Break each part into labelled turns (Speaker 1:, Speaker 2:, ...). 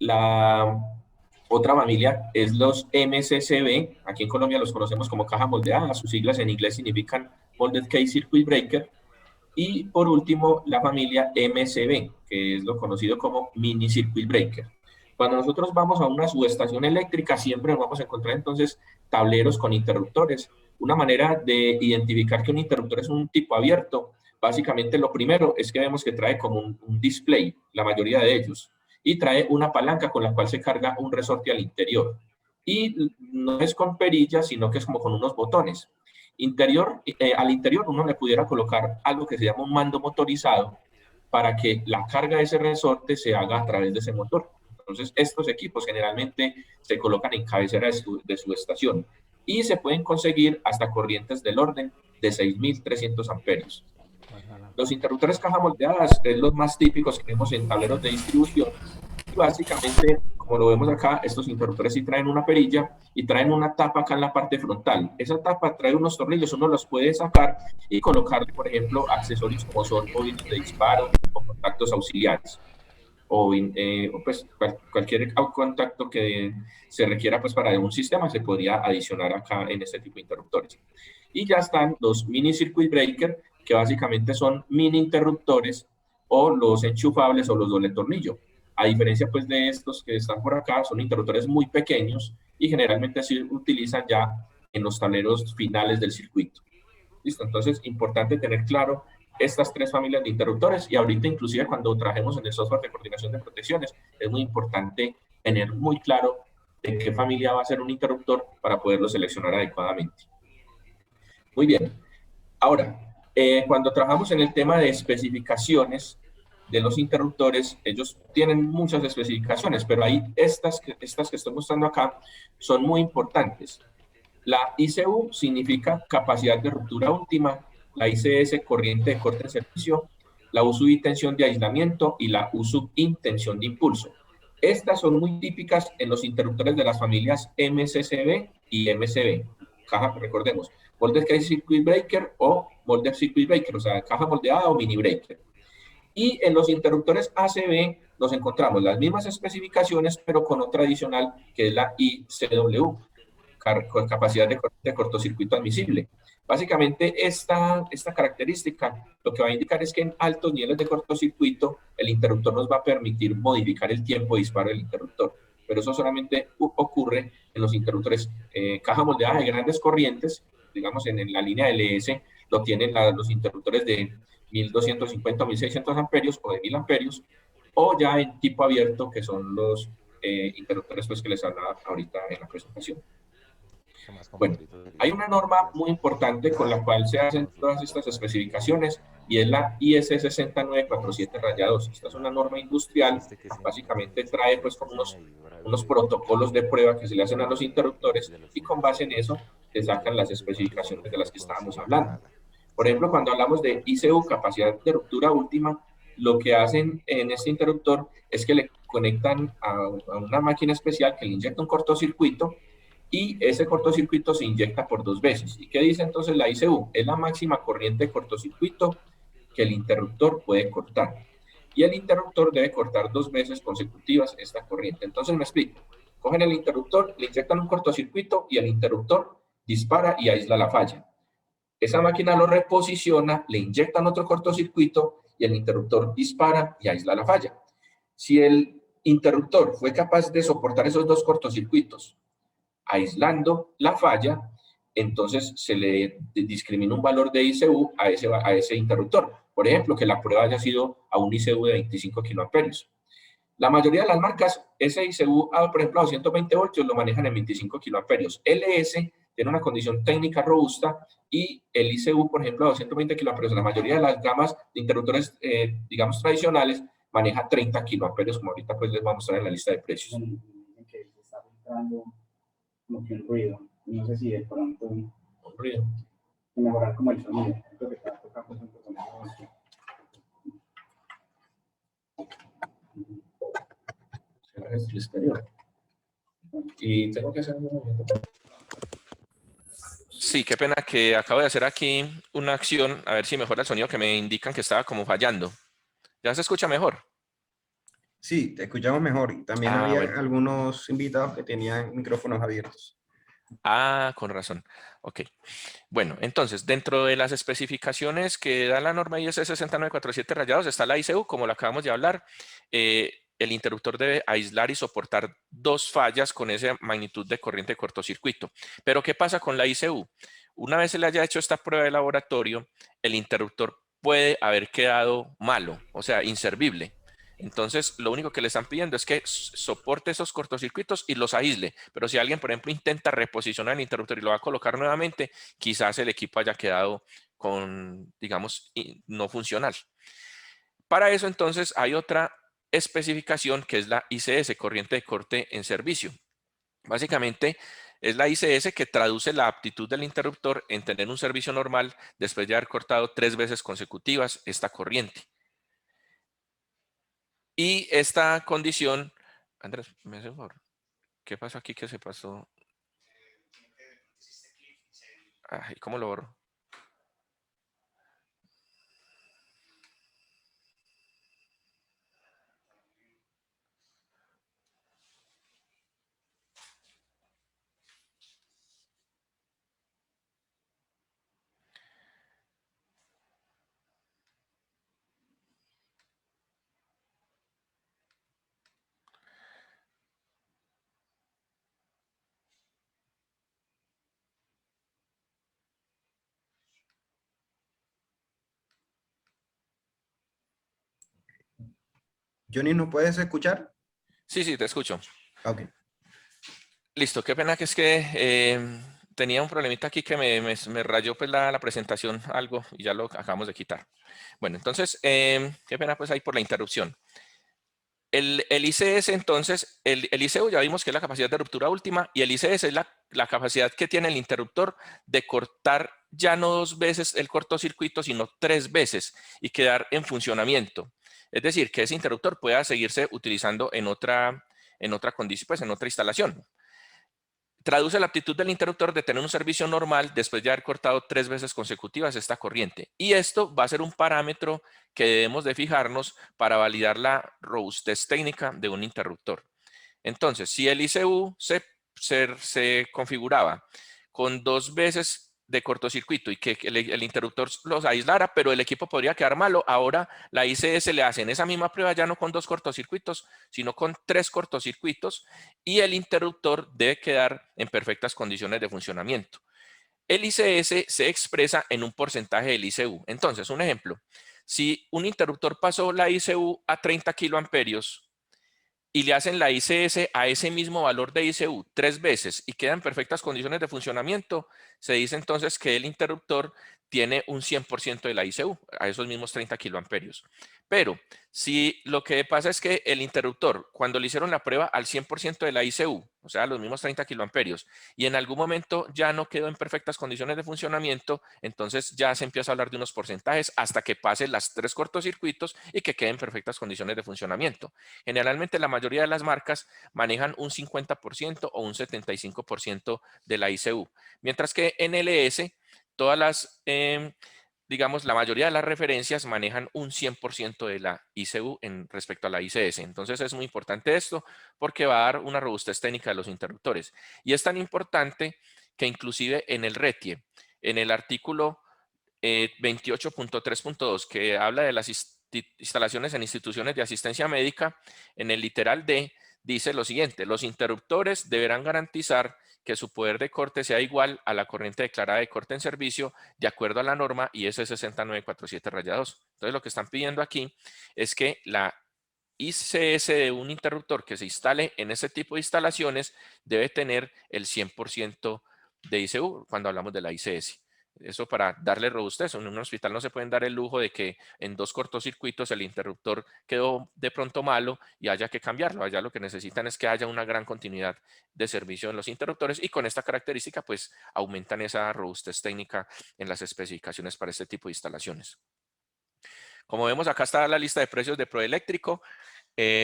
Speaker 1: La otra familia es los MCCB, aquí en Colombia los conocemos como caja moldeada, sus siglas en inglés significan Molded Case Circuit Breaker. Y por último, la familia MCB, que es lo conocido como Mini Circuit Breaker. Cuando nosotros vamos a una subestación eléctrica, siempre nos vamos a encontrar entonces tableros con interruptores. Una manera de identificar que un interruptor es un tipo abierto, básicamente lo primero es que vemos que trae como un display, la mayoría de ellos, y trae una palanca con la cual se carga un resorte al interior. Y no es con perillas, sino que es como con unos botones. Al interior uno le pudiera colocar algo que se llama un mando motorizado para que la carga de ese resorte se haga a través de ese motor. Entonces, estos equipos generalmente se colocan en cabecera de su estación y se pueden conseguir hasta corrientes del orden de 6.300 amperios. Los interruptores caja moldeadas es los más típicos que vemos en tableros de distribución. Y básicamente, como lo vemos acá, estos interruptores sí traen una perilla y traen una tapa acá en la parte frontal. Esa tapa trae unos tornillos, uno los puede sacar y colocarle, por ejemplo, accesorios como son bobinas de disparo o contactos auxiliares. O pues cualquier contacto que se requiera pues para un sistema se podría adicionar acá en este tipo de interruptores. Y ya están los mini circuit breaker, que básicamente son mini interruptores o los enchufables o los doble tornillo. A diferencia pues de estos que están por acá, son interruptores muy pequeños y generalmente se utilizan ya en los tableros finales del circuito. ¿Listo? Entonces, importante tener claro estas tres familias de interruptores y ahorita inclusive cuando trabajemos en el software de coordinación de protecciones, es muy importante tener muy claro de qué familia va a ser un interruptor para poderlo seleccionar adecuadamente. Muy bien. Ahora, cuando trabajamos en el tema de especificaciones de los interruptores, ellos tienen muchas especificaciones, pero hay estas que estoy mostrando acá son muy importantes. La ICU significa capacidad de ruptura última, la ICS corriente de corte en servicio, la USUI tensión de aislamiento y la USUI tensión de impulso. Estas son muy típicas en los interruptores de las familias MCCB y MCB. Caja, recordemos, Molded Case Circuit Breaker o Molded Circuit Breaker, o sea, caja moldeada o mini breaker. Y en los interruptores ACB nos encontramos las mismas especificaciones, pero con otra adicional que es la ICW, con capacidad de cortocircuito admisible. Básicamente, esta característica lo que va a indicar es que en altos niveles de cortocircuito, el interruptor nos va a permitir modificar el tiempo de disparo del interruptor. Pero eso solamente ocurre en los interruptores caja moldeada de grandes corrientes, digamos en la línea LS, lo tienen los interruptores de 1250 o 1600 amperios o de 1000 amperios, o ya en tipo abierto, que son los interruptores pues, que les hablaba ahorita en la presentación. Bueno, hay una norma muy importante con la cual se hacen todas estas especificaciones y es la IS 6947-2. Esta es una norma industrial, básicamente trae pues como unos protocolos de prueba que se le hacen a los interruptores y con base en eso se sacan las especificaciones de las que estábamos hablando. Por ejemplo, cuando hablamos de ICU, capacidad de ruptura última, lo que hacen en este interruptor es que le conectan a una máquina especial que le inyecta un cortocircuito y ese cortocircuito se inyecta por 2 veces. ¿Y qué dice entonces la ICU? Es la máxima corriente de cortocircuito que el interruptor puede cortar. Y el interruptor debe cortar 2 veces consecutivas esta corriente. Entonces me explico. Cogen el interruptor, le inyectan un cortocircuito y el interruptor dispara y aísla la falla. Esa máquina lo reposiciona, le inyectan otro cortocircuito y el interruptor dispara y aísla la falla. Si el interruptor fue capaz de soportar esos 2 cortocircuitos, aislando la falla, entonces se le discrimina un valor de ICU a ese interruptor. Por ejemplo, que la prueba haya sido a un ICU de 25 kiloamperios. La mayoría de las marcas, ese ICU, por ejemplo, a 220 voltios lo manejan en 25 kiloamperios. LS tiene una condición técnica robusta y el ICU, por ejemplo, a 220 kiloamperios, la mayoría de las gamas de interruptores, digamos, tradicionales, maneja 30 kiloamperios, como ahorita pues les voy a mostrar en la lista de precios.
Speaker 2: Que se está filtrando como que un ruido, no sé si de pronto un
Speaker 1: ruido
Speaker 2: mejorar como el sonido, creo que está tocando un poco más.
Speaker 1: Es el exterior. Y tengo que hacer un movimiento.
Speaker 3: Sí, qué pena que acabo de hacer aquí una acción, a ver si mejora el sonido, que me indican que estaba como fallando. ¿Ya se escucha mejor?
Speaker 4: Sí, te escuchamos mejor. Y también
Speaker 3: Ah,
Speaker 4: había
Speaker 3: bueno.
Speaker 4: algunos invitados que tenían micrófonos abiertos.
Speaker 3: Ah, con razón. Ok. Bueno, entonces, dentro de las especificaciones que da la norma IS 6947 rayados está la ICU, como lo acabamos de hablar. El interruptor debe aislar y soportar 2 fallas con esa magnitud de corriente de cortocircuito. Pero, ¿qué pasa con la ICU? Una vez se le haya hecho esta prueba de laboratorio, el interruptor puede haber quedado malo, o sea, inservible. Entonces, lo único que le están pidiendo es que soporte esos cortocircuitos y los aísle. Pero si alguien, por ejemplo, intenta reposicionar el interruptor y lo va a colocar nuevamente, quizás el equipo haya quedado con, digamos, no funcional. Para eso, entonces, hay otra especificación que es la ICS, corriente de corte en servicio. Básicamente, es la ICS que traduce la aptitud del interruptor en tener un servicio normal después de haber cortado 3 veces consecutivas esta corriente. Y esta condición, Andrés, me hace un favor. ¿Qué pasó aquí que se pasó? Ay, ¿cómo lo borro?
Speaker 4: Johnny, ¿nos puedes escuchar?
Speaker 3: Sí, sí, te escucho.
Speaker 4: Ok.
Speaker 3: Listo, qué pena que es que tenía un problemita aquí que me rayó pues la presentación algo y ya lo acabamos de quitar. Bueno, entonces, qué pena pues ahí por la interrupción. El ICS entonces, el ICU ya vimos que es la capacidad de ruptura última y el ICS es la capacidad que tiene el interruptor de cortar ya no 2 veces el cortocircuito, sino 3 veces y quedar en funcionamiento. Es decir, que ese interruptor pueda seguirse utilizando en otra condición, pues en otra instalación. Traduce la aptitud del interruptor de tener un servicio normal después de haber cortado 3 veces consecutivas esta corriente. Y esto va a ser un parámetro que debemos de fijarnos para validar la robustez técnica de un interruptor. Entonces, si el ICU se configuraba con 2 veces de cortocircuito y que el interruptor los aislara, pero el equipo podría quedar malo, ahora la ICS le hace en esa misma prueba ya no con 2 cortocircuitos, sino con 3 cortocircuitos y el interruptor debe quedar en perfectas condiciones de funcionamiento. El ICS se expresa en un porcentaje del ICU. Entonces, un ejemplo, si un interruptor pasó la ICU a 30 kiloamperios, y le hacen la ICS a ese mismo valor de ICU 3 veces y queda en perfectas condiciones de funcionamiento, se dice entonces que el interruptor tiene un 100% de la ICU, a esos mismos 30 kiloamperios. Pero si lo que pasa es que el interruptor, cuando le hicieron la prueba al 100% de la ICU, o sea, los mismos 30 kiloamperios, y en algún momento ya no quedó en perfectas condiciones de funcionamiento, entonces ya se empieza a hablar de unos porcentajes hasta que pase las 3 cortocircuitos y que quede en perfectas condiciones de funcionamiento. Generalmente la mayoría de las marcas manejan un 50% o un 75% de la ICU, mientras que en LS todas las, digamos, la mayoría de las referencias manejan un 100% de la ICU en respecto a la ICS. Entonces es muy importante esto porque va a dar una robustez técnica de los interruptores. Y es tan importante que inclusive en el RETIE, en el artículo 28.3.2, que habla de las instalaciones en instituciones de asistencia médica, en el literal D, dice lo siguiente: los interruptores deberán garantizar que su poder de corte sea igual a la corriente declarada de corte en servicio de acuerdo a la norma IS 6947-2. Entonces, lo que están pidiendo aquí es que la ICS de un interruptor que se instale en ese tipo de instalaciones debe tener el 100% de ICU cuando hablamos de la ICS. Eso para darle robustez. En un hospital no se pueden dar el lujo de que en 2 cortocircuitos el interruptor quedó de pronto malo y haya que cambiarlo. Allá lo que necesitan es que haya una gran continuidad de servicio en los interruptores y con esta característica pues aumentan esa robustez técnica en las especificaciones para este tipo de instalaciones. Como vemos, acá está la lista de precios de Proeléctrico.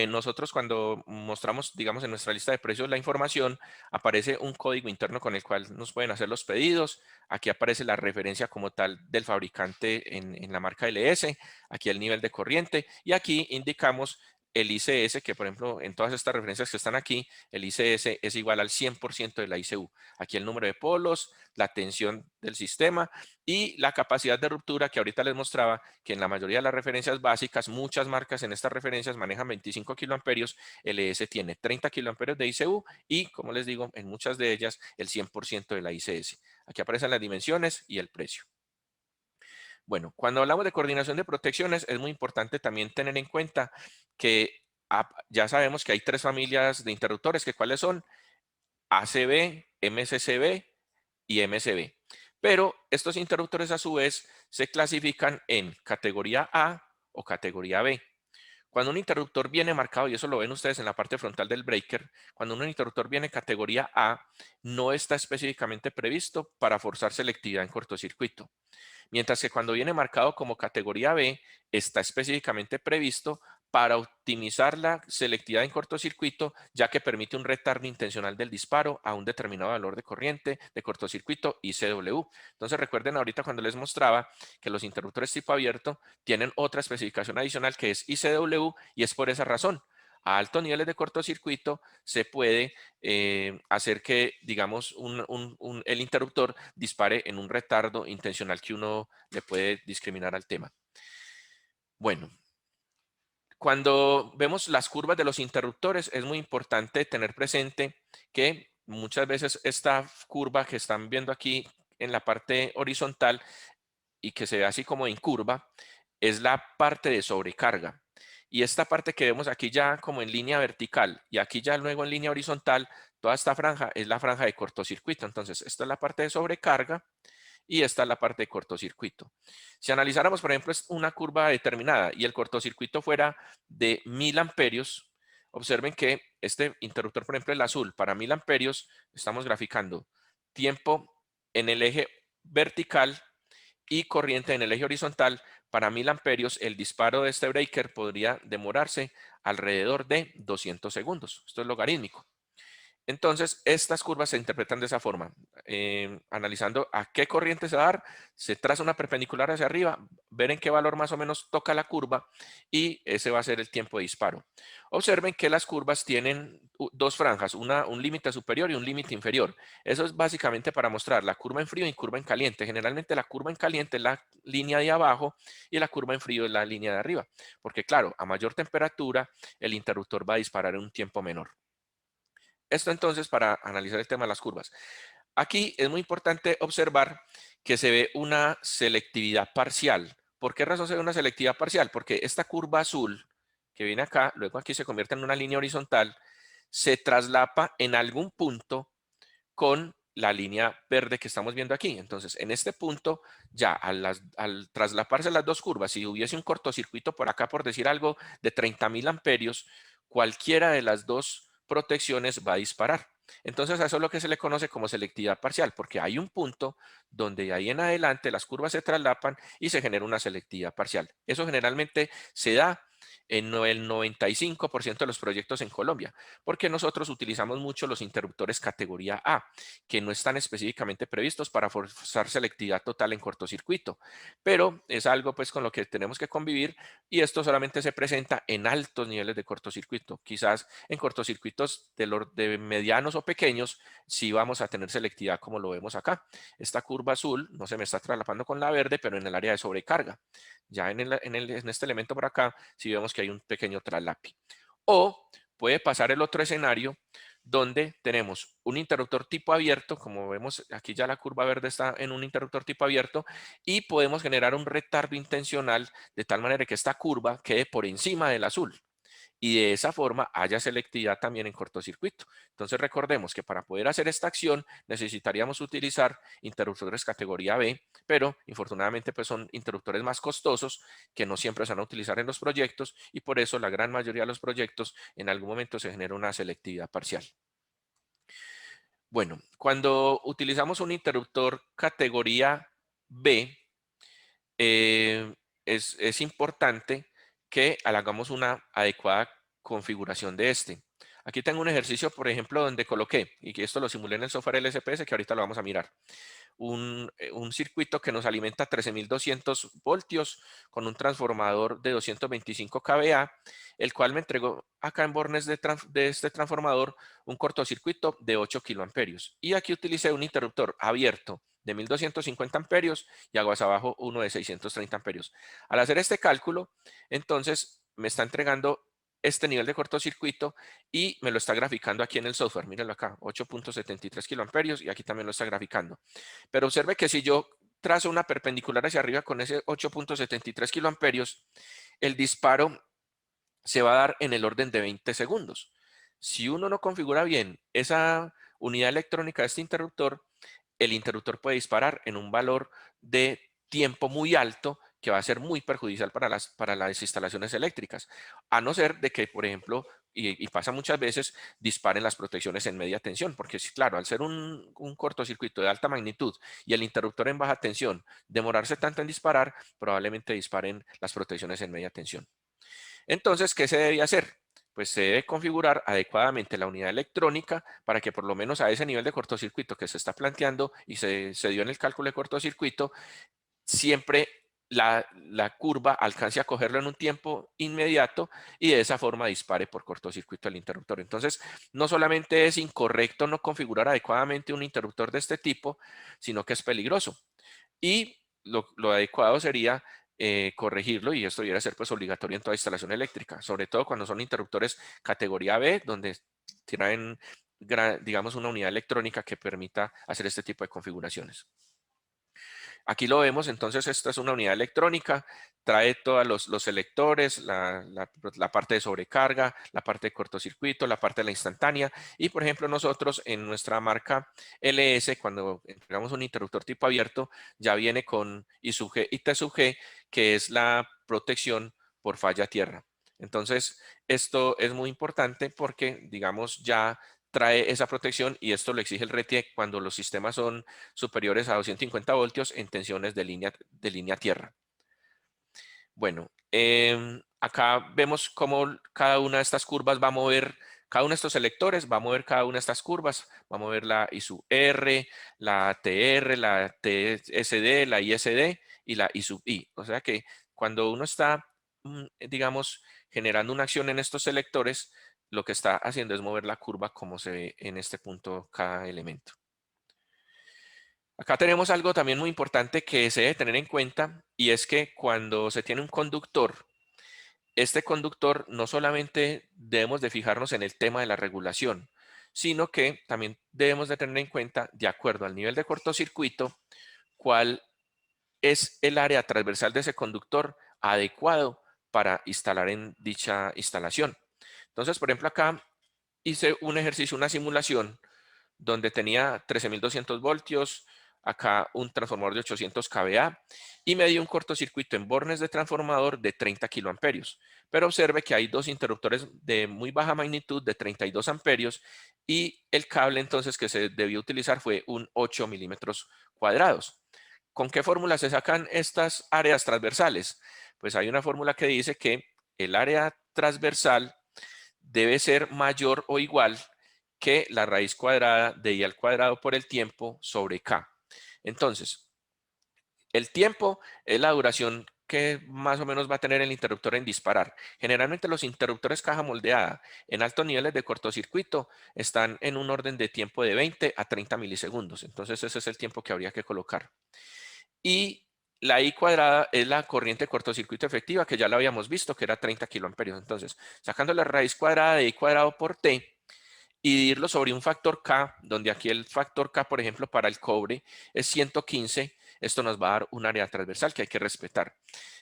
Speaker 3: Nosotros cuando mostramos, digamos, en nuestra lista de precios la información, aparece un código interno con el cual nos pueden hacer los pedidos. Aquí aparece la referencia como tal del fabricante en la marca LS, aquí el nivel de corriente y aquí indicamos el ICS, que por ejemplo en todas estas referencias que están aquí, el ICS es igual al 100% de la ICU. Aquí el número de polos, la tensión del sistema y la capacidad de ruptura, que ahorita les mostraba que en la mayoría de las referencias básicas, muchas marcas en estas referencias manejan 25 kiloamperios, el ES tiene 30 kiloamperios de ICU y, como les digo, en muchas de ellas el 100% de la ICS. Aquí aparecen las dimensiones y el precio. Bueno, cuando hablamos de coordinación de protecciones, es muy importante también tener en cuenta que ya sabemos que hay 3 familias de interruptores, que cuáles son ACB, MSCB y MCB. Pero estos interruptores a su vez se clasifican en categoría A o categoría B. Cuando un interruptor viene marcado, y eso lo ven ustedes en la parte frontal del breaker, cuando un interruptor viene categoría A, no está específicamente previsto para forzar selectividad en cortocircuito. Mientras que cuando viene marcado como categoría B, está específicamente previsto para optimizar la selectividad en cortocircuito, ya que permite un retardo intencional del disparo a un determinado valor de corriente de cortocircuito ICW. Entonces recuerden ahorita cuando les mostraba que los interruptores tipo abierto tienen otra especificación adicional que es ICW y es por esa razón. A altos niveles de cortocircuito se puede hacer que, digamos, el interruptor dispare en un retardo intencional que uno le puede discriminar al tema. Bueno, cuando vemos las curvas de los interruptores, es muy importante tener presente que muchas veces esta curva que están viendo aquí en la parte horizontal y que se ve así como en curva, es la parte de sobrecarga. Y esta parte que vemos aquí ya como en línea vertical y aquí ya luego en línea horizontal, toda esta franja es la franja de cortocircuito. Entonces, esta es la parte de sobrecarga y esta es la parte de cortocircuito. Si analizáramos, por ejemplo, una curva determinada y el cortocircuito fuera de 1000 amperios, observen que este interruptor, por ejemplo, el azul, para 1000 amperios, estamos graficando tiempo en el eje vertical y corriente en el eje horizontal. Para 1000 amperios, el disparo de este breaker podría demorarse alrededor de 200 segundos. Esto es logarítmico. Entonces, estas curvas se interpretan de esa forma. Analizando a qué corriente se va a dar, se traza una perpendicular hacia arriba, ver en qué valor más o menos toca la curva y ese va a ser el tiempo de disparo. Observen que las curvas tienen dos franjas, un límite superior y un límite inferior. Eso es básicamente para mostrar la curva en frío y curva en caliente. Generalmente la curva en caliente es la línea de abajo y la curva en frío es la línea de arriba. Porque claro, a mayor temperatura, el interruptor va a disparar en un tiempo menor. Esto entonces para analizar el tema de las curvas. Aquí es muy importante observar que se ve una selectividad parcial. ¿Por qué razón se ve una selectividad parcial? Porque esta curva azul que viene acá, luego aquí se convierte en una línea horizontal, se traslapa en algún punto con la línea verde que estamos viendo aquí. Entonces, en este punto, ya al traslaparse las dos curvas, si hubiese un cortocircuito por acá, por decir algo, de 30.000 amperios, cualquiera de las dos protecciones va a disparar. Entonces, a eso es lo que se le conoce como selectividad parcial, porque hay un punto donde de ahí en adelante las curvas se traslapan y se genera una selectividad parcial. Eso generalmente se da en el 95% de los proyectos en Colombia, porque nosotros utilizamos mucho los interruptores categoría A, que no están específicamente previstos para forzar selectividad total en cortocircuito, pero es algo pues con lo que tenemos que convivir y esto solamente se presenta en altos niveles de cortocircuito. Quizás en cortocircuitos de medianos o pequeños sí vamos a tener selectividad como lo vemos acá. Esta curva azul no se me está traslapando con la verde, pero en el área de sobrecarga. Ya en este elemento por acá sí vemos que hay un pequeño traslape. O puede pasar el otro escenario donde tenemos un interruptor tipo abierto, como vemos aquí ya la curva verde está en un interruptor tipo abierto, y podemos generar un retardo intencional de tal manera que esta curva quede por encima del azul y de esa forma haya selectividad también en cortocircuito. Entonces recordemos que para poder hacer esta acción necesitaríamos utilizar interruptores categoría B, pero infortunadamente pues son interruptores más costosos que no siempre se van a utilizar en los proyectos y por eso la gran mayoría de los proyectos en algún momento se genera una selectividad parcial. Bueno, cuando utilizamos un interruptor categoría B, es importante que hagamos una adecuada configuración de este. Aquí tengo un ejercicio, por ejemplo, donde coloqué, y que esto lo simulé en el software LSPS, que ahorita lo vamos a mirar. un circuito que nos alimenta 13.200 voltios con un transformador de 225 kVA, el cual me entregó acá en bornes de este transformador un cortocircuito de 8 kiloamperios. Y aquí utilicé un interruptor abierto de 1250 amperios y aguas abajo uno de 630 amperios. Al hacer este cálculo, entonces me está entregando este nivel de cortocircuito y me lo está graficando aquí en el software. Mírenlo acá, 8.73 kiloamperios y aquí también lo está graficando. Pero observe que si yo trazo una perpendicular hacia arriba con ese 8.73 kiloamperios, el disparo se va a dar en el orden de 20 segundos. Si uno no configura bien esa unidad electrónica de este interruptor, el interruptor puede disparar en un valor de tiempo muy alto que va a ser muy perjudicial para las instalaciones eléctricas, a no ser de que, por ejemplo, y pasa muchas veces, disparen las protecciones en media tensión, porque claro, al ser un cortocircuito de alta magnitud y el interruptor en baja tensión, demorarse tanto en disparar, probablemente disparen las protecciones en media tensión. Entonces, ¿qué se debe hacer? Pues se debe configurar adecuadamente la unidad electrónica para que por lo menos a ese nivel de cortocircuito que se está planteando y se dio en el cálculo de cortocircuito, siempre la curva alcance a cogerlo en un tiempo inmediato y de esa forma dispare por cortocircuito el interruptor. Entonces, no solamente es incorrecto no configurar adecuadamente un interruptor de este tipo, sino que es peligroso. Y lo adecuado sería corregirlo, y esto debería ser pues obligatorio en toda instalación eléctrica, sobre todo cuando son interruptores categoría B, donde traen, digamos, una unidad electrónica que permita hacer este tipo de configuraciones. Aquí lo vemos, entonces esta es una unidad electrónica, trae todos los selectores, la parte de sobrecarga, la parte de cortocircuito, la parte de la instantánea, y por ejemplo nosotros en nuestra marca LS, cuando entregamos un interruptor tipo abierto, ya viene con I sub G y T sub G, que es la protección por falla tierra. Entonces, esto es muy importante porque, digamos, ya trae esa protección y esto lo exige el RTE cuando los sistemas son superiores a 250 voltios en tensiones de línea tierra. Bueno, acá vemos cómo cada una de estas curvas va a mover, cada uno de estos selectores va a mover cada una de estas curvas, va a mover la I sub R, la TR, la TSD, la ISD y la I sub I. O sea que cuando uno está, digamos, generando una acción en estos selectores, lo que está haciendo es mover la curva como se ve en este punto cada elemento. Acá tenemos algo también muy importante que se debe tener en cuenta y es que cuando se tiene un conductor, este conductor no solamente debemos de fijarnos en el tema de la regulación, sino que también debemos de tener en cuenta, de acuerdo al nivel de cortocircuito, cuál es el área transversal de ese conductor adecuado para instalar en dicha instalación. Entonces, por ejemplo, acá hice un ejercicio, una simulación, donde tenía 13.200 voltios, acá un transformador de 800 kVA y me dio un cortocircuito en bornes de transformador de 30 kiloamperios. Pero observe que hay dos interruptores de muy baja magnitud de 32 amperios y el cable entonces que se debió utilizar fue un 8 milímetros cuadrados. ¿Con qué fórmula se sacan estas áreas transversales? Pues hay una fórmula que dice que el área transversal debe ser mayor o igual que la raíz cuadrada de I al cuadrado por el tiempo sobre K. Entonces, el tiempo es la duración que más o menos va a tener el interruptor en disparar. Generalmente los interruptores caja moldeada en altos niveles de cortocircuito están en un orden de tiempo de 20 a 30 milisegundos. Entonces ese es el tiempo que habría que colocar. Y la I cuadrada es la corriente de cortocircuito efectiva, que ya la habíamos visto, que era 30 kiloamperios. Entonces, sacando la raíz cuadrada de I cuadrado por T y dividirlo sobre un factor K, donde aquí el factor K, por ejemplo, para el cobre es 115, esto nos va a dar un área transversal que hay que respetar.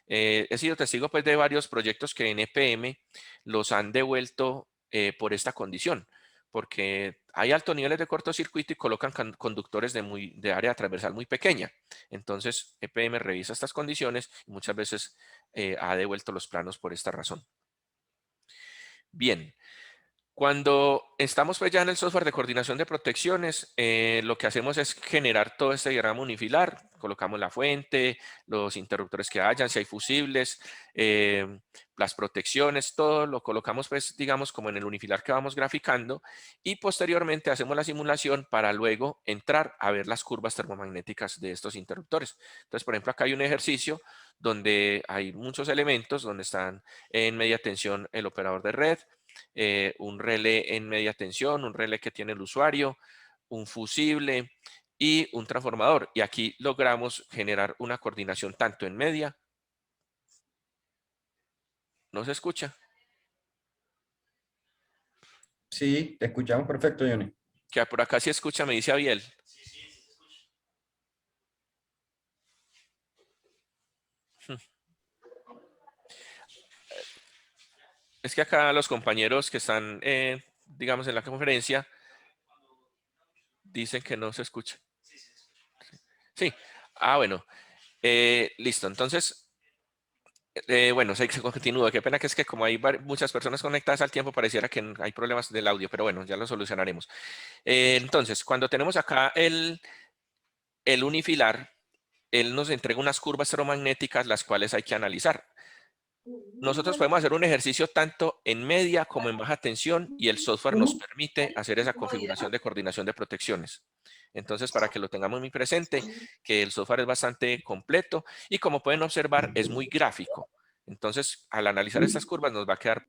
Speaker 3: He sido testigo pues, de varios proyectos que en EPM los han devuelto por esta condición, porque hay altos niveles de cortocircuito y colocan conductores de área transversal muy pequeña. Entonces, EPM revisa estas condiciones y muchas veces ha devuelto los planos por esta razón. Bien, Cuando estamos pues ya en el software de coordinación de protecciones, lo que hacemos es generar todo este diagrama unifilar. Colocamos la fuente, los interruptores que hayan, si hay fusibles, las protecciones, todo lo colocamos pues digamos como en el unifilar que vamos graficando y posteriormente hacemos la simulación para luego entrar a ver las curvas termomagnéticas de estos interruptores. Entonces, por ejemplo, acá hay un ejercicio donde hay muchos elementos, donde están en media tensión el operador de red, un relé en media tensión, un relé que tiene el usuario, un fusible y un transformador. Y aquí logramos generar una coordinación tanto en media. ¿No se escucha?
Speaker 4: Sí, te escuchamos perfecto, Johnny.
Speaker 3: Que por acá sí escucha, me dice Abiel. Es que acá los compañeros que están, digamos, en la conferencia, dicen que no se escucha. Sí. Ah, bueno. Listo. Entonces, bueno, se continúa. Qué pena que es que como hay muchas personas conectadas al tiempo, pareciera que hay problemas del audio, pero bueno, ya lo solucionaremos. Entonces, cuando tenemos acá el unifilar, él nos entrega unas curvas termomagnéticas las cuales hay que analizar. Nosotros podemos hacer un ejercicio tanto en media como en baja tensión y el software nos permite hacer esa configuración de coordinación de protecciones. Entonces, para que lo tengamos muy presente, que el software es bastante completo y como pueden observar, es muy gráfico. Entonces, al analizar estas curvas nos va a quedar...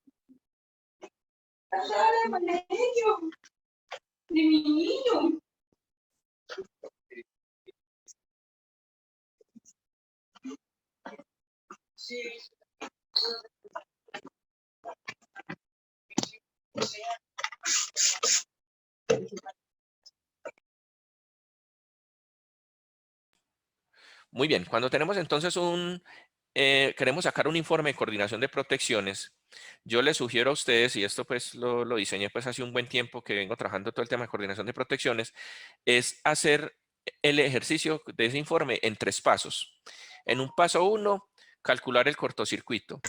Speaker 3: Muy bien, cuando tenemos entonces queremos sacar un informe de coordinación de protecciones, yo les sugiero a ustedes, y esto pues lo diseñé pues hace un buen tiempo que vengo trabajando todo el tema de coordinación de protecciones, es hacer el ejercicio de ese informe en 3 pasos. En un paso 1, calcular el cortocircuito.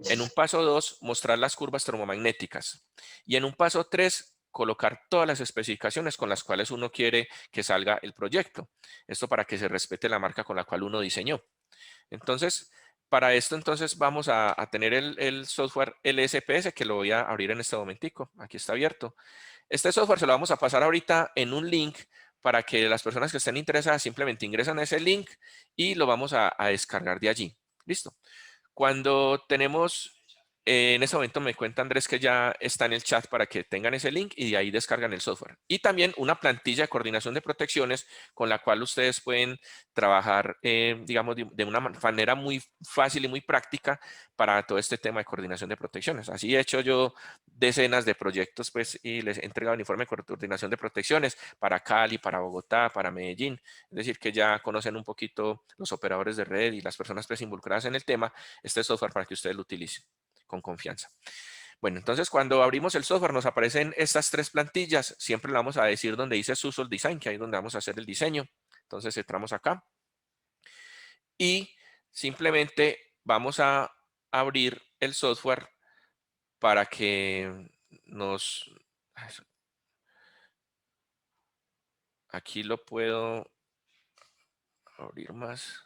Speaker 3: En un paso 2, mostrar las curvas termomagnéticas. Y en un paso 3, colocar todas las especificaciones con las cuales uno quiere que salga el proyecto. Esto para que se respete la marca con la cual uno diseñó. Entonces, para esto entonces vamos a tener el software LSPS que lo voy a abrir en este momentico. Aquí está abierto. Este software se lo vamos a pasar ahorita en un link para que las personas que estén interesadas simplemente ingresan a ese link y lo vamos a descargar de allí. Listo. Cuando tenemos, en ese momento me cuenta Andrés que ya está en el chat para que tengan ese link y de ahí descargan el software. Y también una plantilla de coordinación de protecciones con la cual ustedes pueden trabajar, digamos, de una manera muy fácil y muy práctica para todo este tema de coordinación de protecciones. Así he hecho yo decenas de proyectos pues, y les he entregado el informe de coordinación de protecciones para Cali, para Bogotá, para Medellín. Es decir, que ya conocen un poquito los operadores de red y las personas pues, involucradas en el tema, este software para que ustedes lo utilicen con confianza. Bueno, entonces cuando abrimos el software nos aparecen estas 3 plantillas. Siempre le vamos a decir donde dice SUSOL Design, que ahí es donde vamos a hacer el diseño. Entonces entramos acá y simplemente vamos a abrir el software para que nos... Aquí lo puedo abrir más.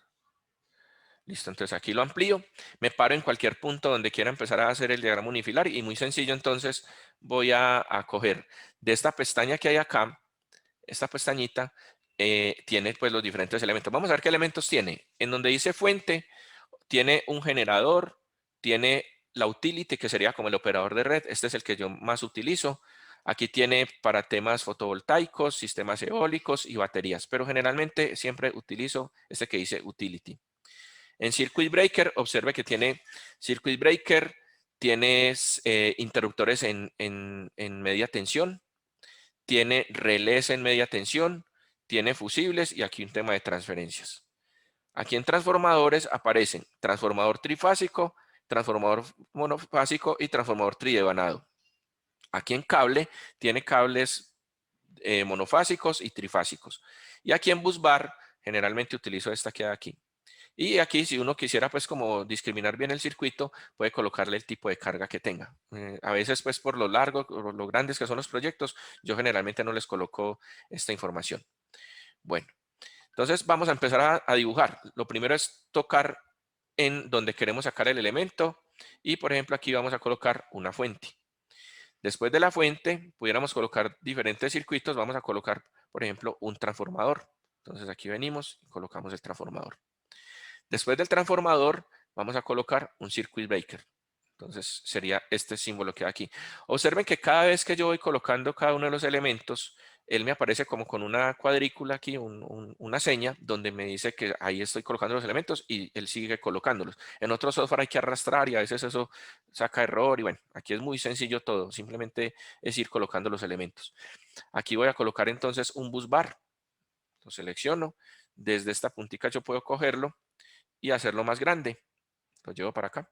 Speaker 3: Listo, entonces aquí lo amplío, me paro en cualquier punto donde quiera empezar a hacer el diagrama unifilar y muy sencillo, entonces voy a coger de esta pestaña que hay acá, esta pestañita tiene pues los diferentes elementos. Vamos a ver qué elementos tiene. En donde dice fuente, tiene un generador, tiene la utility que sería como el operador de red, este es el que yo más utilizo. Aquí tiene para temas fotovoltaicos, sistemas eólicos y baterías, pero generalmente siempre utilizo este que dice utility. En Circuit Breaker, observe que tiene Circuit Breaker, tienes interruptores en media tensión, tiene relés en media tensión, tiene fusibles y aquí un tema de transferencias. Aquí en transformadores aparecen transformador trifásico, transformador monofásico y transformador tridevanado. Aquí en cable tiene cables monofásicos y trifásicos. Y aquí en busbar generalmente utilizo esta que hay aquí. Y aquí, si uno quisiera pues como discriminar bien el circuito, puede colocarle el tipo de carga que tenga. A veces pues por lo largo, o lo grandes que son los proyectos, yo generalmente no les coloco esta información. Bueno, entonces vamos a empezar a dibujar. Lo primero es tocar en donde queremos sacar el elemento y por ejemplo aquí vamos a colocar una fuente. Después de la fuente, pudiéramos colocar diferentes circuitos. Vamos a colocar, por ejemplo, un transformador. Entonces aquí venimos y colocamos el transformador. Después del transformador, vamos a colocar un circuit breaker. Entonces sería este símbolo que hay aquí. Observen que cada vez que yo voy colocando cada uno de los elementos, él me aparece como con una cuadrícula aquí, una seña, donde me dice que ahí estoy colocando los elementos y él sigue colocándolos. En otro software hay que arrastrar y a veces eso saca error y bueno, aquí es muy sencillo todo, simplemente es ir colocando los elementos. Aquí voy a colocar entonces un bus bar. Lo selecciono, desde esta puntica yo puedo cogerlo y hacerlo más grande. Lo llevo para acá.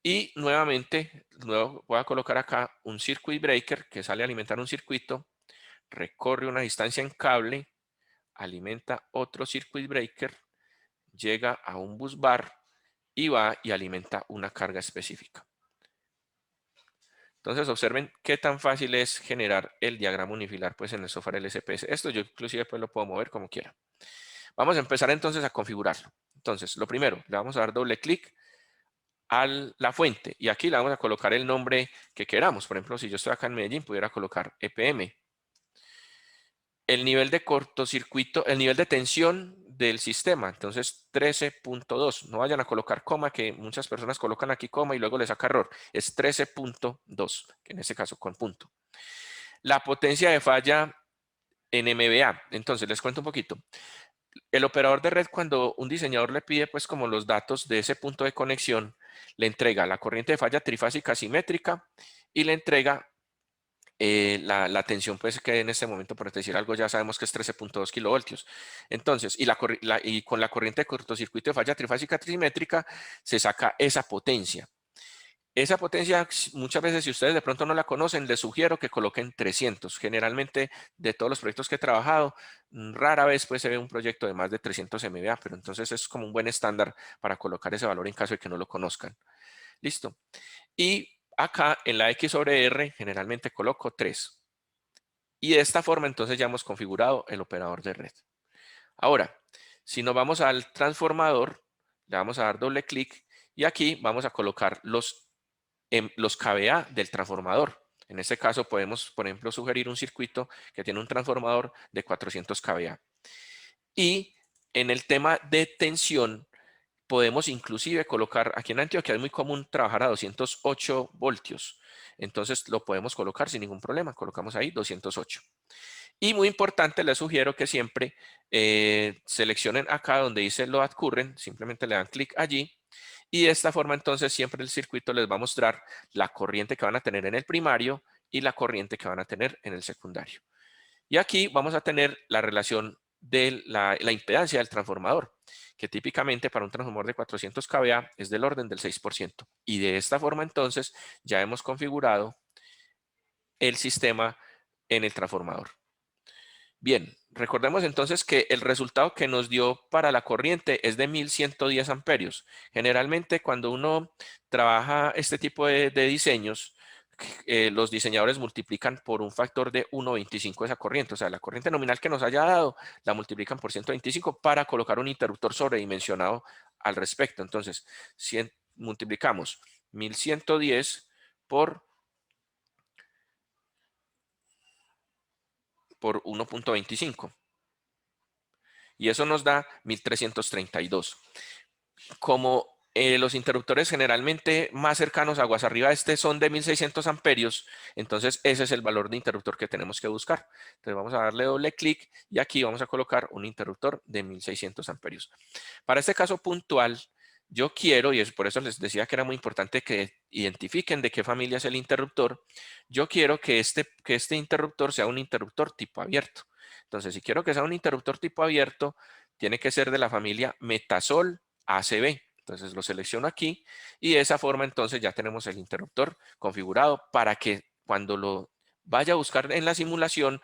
Speaker 3: Y nuevamente, luego voy a colocar acá un circuit breaker que sale a alimentar un circuito, recorre una distancia en cable, alimenta otro circuit breaker, llega a un bus bar y va y alimenta una carga específica. Entonces observen qué tan fácil es generar el diagrama unifilar pues en el software LSPS. Esto yo inclusive pues lo puedo mover como quiera. Vamos a empezar entonces a configurarlo. Entonces lo primero, le vamos a dar doble clic a la fuente y aquí le vamos a colocar el nombre que queramos. Por ejemplo, si yo estoy acá en Medellín, pudiera colocar EPM. El nivel de cortocircuito, el nivel de tensión del sistema, entonces 13.2. No vayan a colocar coma, que muchas personas colocan aquí coma y luego les saca error. Es 13.2, que en este caso con punto. La potencia de falla en MVA. Entonces les cuento un poquito. El operador de red, cuando un diseñador le pide pues como los datos de ese punto de conexión, le entrega la corriente de falla trifásica simétrica y le entrega la tensión pues que en este momento, por decir algo, ya sabemos que es 13.2 kilovoltios. Entonces, y con la corriente de cortocircuito de falla trifásica simétrica se saca esa potencia. Esa potencia, muchas veces, si ustedes de pronto no la conocen, les sugiero que coloquen 300. Generalmente, de todos los proyectos que he trabajado, rara vez pues, se ve un proyecto de más de 300 MVA, pero entonces es como un buen estándar para colocar ese valor en caso de que no lo conozcan. Listo. Y acá en la X sobre R, generalmente coloco 3. Y de esta forma, entonces ya hemos configurado el operador de red. Ahora, si nos vamos al transformador, le vamos a dar doble clic y aquí vamos a colocar los kVA del transformador. En este caso podemos, por ejemplo, sugerir un circuito que tiene un transformador de 400 kVA. Y en el tema de tensión, podemos inclusive colocar, aquí en Antioquia es muy común trabajar a 208 voltios. Entonces lo podemos colocar sin ningún problema. Colocamos ahí 208. Y muy importante, les sugiero que siempre seleccionen acá donde dice Load Current, simplemente le dan clic allí y de esta forma entonces siempre el circuito les va a mostrar la corriente que van a tener en el primario y la corriente que van a tener en el secundario. Y aquí vamos a tener la relación de la impedancia del transformador, que típicamente para un transformador de 400 kVA es del orden del 6%. Y de esta forma entonces ya hemos configurado el sistema en el transformador. Bien, recordemos entonces que el resultado que nos dio para la corriente es de 1110 amperios. Generalmente cuando uno trabaja este tipo de diseños, los diseñadores multiplican por un factor de 1.25 esa corriente. O sea, la corriente nominal que nos haya dado la multiplican por 125 para colocar un interruptor sobredimensionado al respecto. Entonces, si multiplicamos 1110 por 1.25. Y eso nos da 1332. Como los interruptores generalmente más cercanos a aguas arriba son de 1600 amperios, entonces ese es el valor de interruptor que tenemos que buscar. Entonces vamos a darle doble clic y aquí vamos a colocar un interruptor de 1600 amperios. Para este caso puntual, yo quiero, y es por eso les decía que era muy importante que identifiquen de qué familia es el interruptor, yo quiero que este interruptor sea un interruptor tipo abierto. Entonces, si quiero que sea un interruptor tipo abierto, tiene que ser de la familia Metasol ACB. Entonces lo selecciono aquí y de esa forma entonces ya tenemos el interruptor configurado para que cuando lo vaya a buscar en la simulación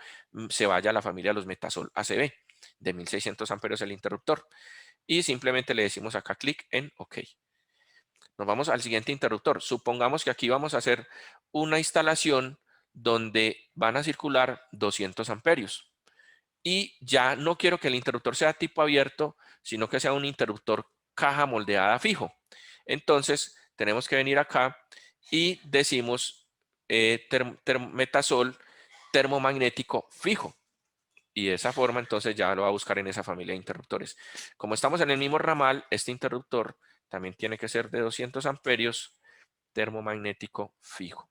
Speaker 3: se vaya a la familia de los Metasol ACB. De 1600 amperios el interruptor. y simplemente le decimos acá clic en OK. Nos vamos al siguiente interruptor. Supongamos que aquí vamos a hacer una instalación donde van a circular 200 amperios. Y ya no quiero que el interruptor sea tipo abierto, sino que sea un interruptor caja moldeada fijo. Entonces, tenemos que venir acá y decimos metasol termomagnético fijo. Y de esa forma, entonces ya lo va a buscar en esa familia de interruptores. Como estamos en el mismo ramal, este interruptor también tiene que ser de 200 amperios termomagnético fijo.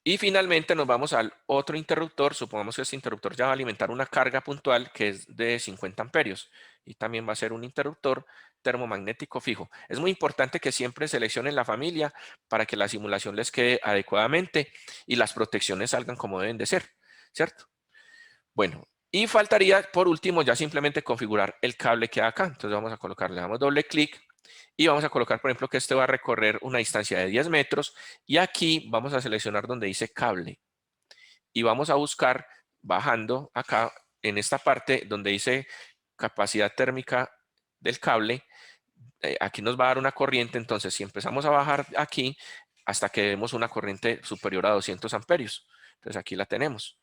Speaker 3: Y finalmente nos vamos al otro interruptor. Supongamos que este interruptor ya va a alimentar una carga puntual que es de 50 amperios. Y también va a ser un interruptor termomagnético fijo. Es muy importante que siempre seleccionen la familia para que la simulación les quede adecuadamente y las protecciones salgan como deben de ser, ¿cierto? Bueno, y faltaría por último ya simplemente configurar el cable que hay acá. Entonces vamos a colocar, le damos doble clic y vamos a colocar, por ejemplo, que este va a recorrer una distancia de 10 metros y aquí vamos a seleccionar donde dice cable y vamos a buscar bajando acá en esta parte donde dice capacidad térmica del cable. Aquí nos va a dar una corriente, entonces si empezamos a bajar aquí hasta que vemos una corriente superior a 200 amperios. Entonces aquí la tenemos.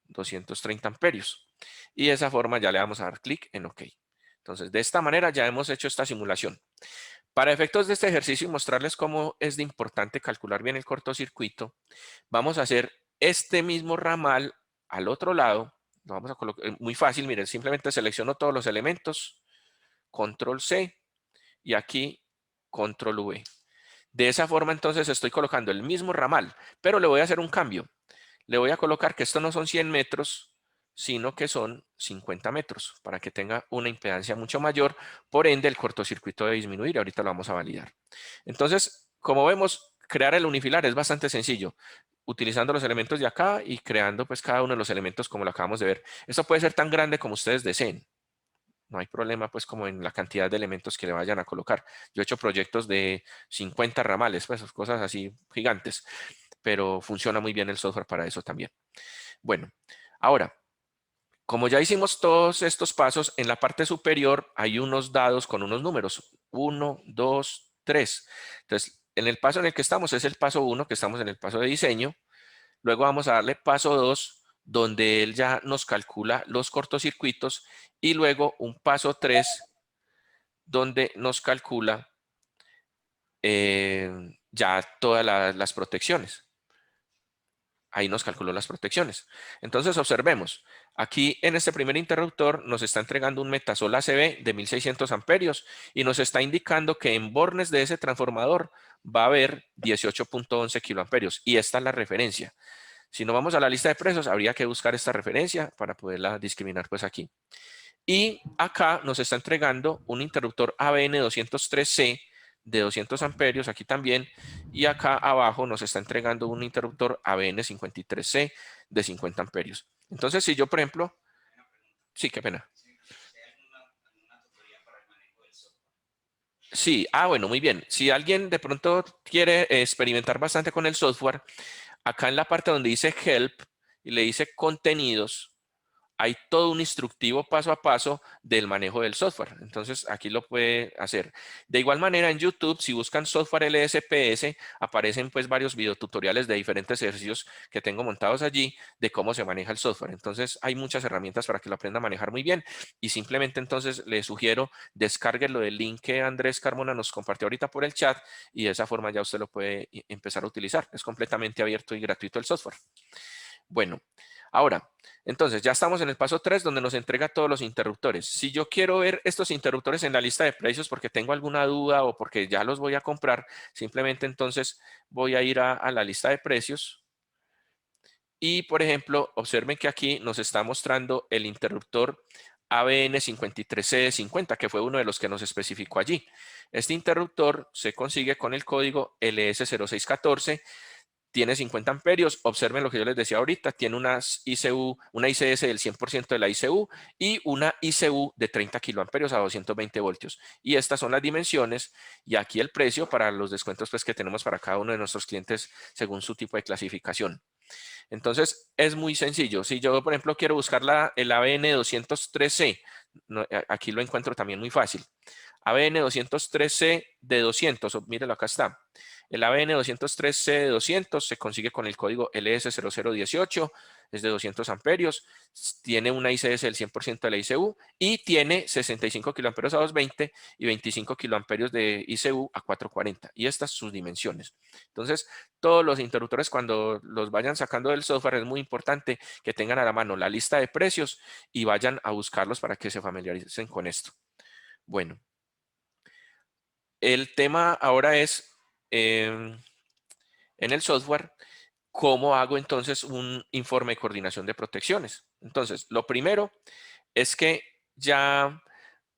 Speaker 3: 230 amperios. Y de esa forma ya le vamos a dar clic en OK. Entonces, de esta manera ya hemos hecho esta simulación. Para efectos de este ejercicio y mostrarles cómo es de importante calcular bien el cortocircuito, vamos a hacer este mismo ramal al otro lado. Lo vamos a colocar muy fácil, miren, simplemente selecciono todos los elementos, control C y aquí control V. De esa forma entonces estoy colocando el mismo ramal, pero le voy a hacer un cambio. Le voy a colocar que esto no son 100 metros, sino que son 50 metros, para que tenga una impedancia mucho mayor, por ende el cortocircuito debe disminuir, ahorita lo vamos a validar. Entonces, como vemos, crear el unifilar es bastante sencillo, utilizando los elementos de acá y creando pues cada uno de los elementos como lo acabamos de ver. Esto puede ser tan grande como ustedes deseen. No hay problema pues como en la cantidad de elementos que le vayan a colocar. Yo he hecho proyectos de 50 ramales, pues cosas así gigantes, pero funciona muy bien el software para eso también. Bueno, ahora, como ya hicimos todos estos pasos, en la parte superior hay unos dados con unos números. 1, 2, 3. Entonces, en el paso en el que estamos es el paso 1, que estamos en el paso de diseño. Luego vamos a darle paso 2, donde él ya nos calcula los cortocircuitos. Y luego un paso 3, donde nos calcula ya todas las protecciones. Ahí nos calculó las protecciones. Entonces observemos, aquí en este primer interruptor nos está entregando un metasol ACB de 1600 amperios y nos está indicando que en bornes de ese transformador va a haber 18.11 kiloamperios y esta es la referencia. Si no vamos a la lista de precios, habría que buscar esta referencia para poderla discriminar pues aquí. Y acá nos está entregando un interruptor ABN 203C de 200 amperios, aquí también, y acá abajo nos está entregando un interruptor ABN 53C de 50 amperios. Entonces, si yo, por ejemplo, sí, qué pena. Sí, bueno, muy bien. Si alguien de pronto quiere experimentar bastante con el software, acá en la parte donde dice Help y le dice Contenidos, hay todo un instructivo paso a paso del manejo del software. Entonces, aquí lo puede hacer. De igual manera, en YouTube, si buscan software LSPS, aparecen pues varios videotutoriales de diferentes ejercicios que tengo montados allí de cómo se maneja el software. Entonces, hay muchas herramientas para que lo aprenda a manejar muy bien. Y simplemente, entonces, le sugiero descarguenlo del link que Andrés Carmona nos compartió ahorita por el chat y de esa forma ya usted lo puede empezar a utilizar. Es completamente abierto y gratuito el software. Bueno, ahora, entonces ya estamos en el paso 3 donde nos entrega todos los interruptores. Si yo quiero ver estos interruptores en la lista de precios porque tengo alguna duda o porque ya los voy a comprar, simplemente entonces voy a ir a la lista de precios. Y por ejemplo, observen que aquí nos está mostrando el interruptor ABN 53C50, que fue uno de los que nos especificó allí. Este interruptor se consigue con el código LS0614. Tiene 50 amperios, observen lo que yo les decía ahorita, tiene una ICS del 100% de la ICU y una ICU de 30 kiloamperios a 220 voltios. Y estas son las dimensiones y aquí el precio para los descuentos pues, que tenemos para cada uno de nuestros clientes según su tipo de clasificación. Entonces, es muy sencillo. Si yo, por ejemplo, quiero buscar el ABN203C, aquí lo encuentro también muy fácil. ABN203C de 200, mírelo, acá está. El ABN203C de 200 se consigue con el código LS0018, es de 200 amperios, tiene una ICS del 100% de la ICU y tiene 65 kiloamperios a 220 y 25 kiloamperios de ICU a 440. Y estas sus dimensiones. Entonces, todos los interruptores cuando los vayan sacando del software es muy importante que tengan a la mano la lista de precios y vayan a buscarlos para que se familiaricen con esto. Bueno, el tema ahora es en el software, ¿cómo hago entonces un informe de coordinación de protecciones? Entonces, lo primero es que ya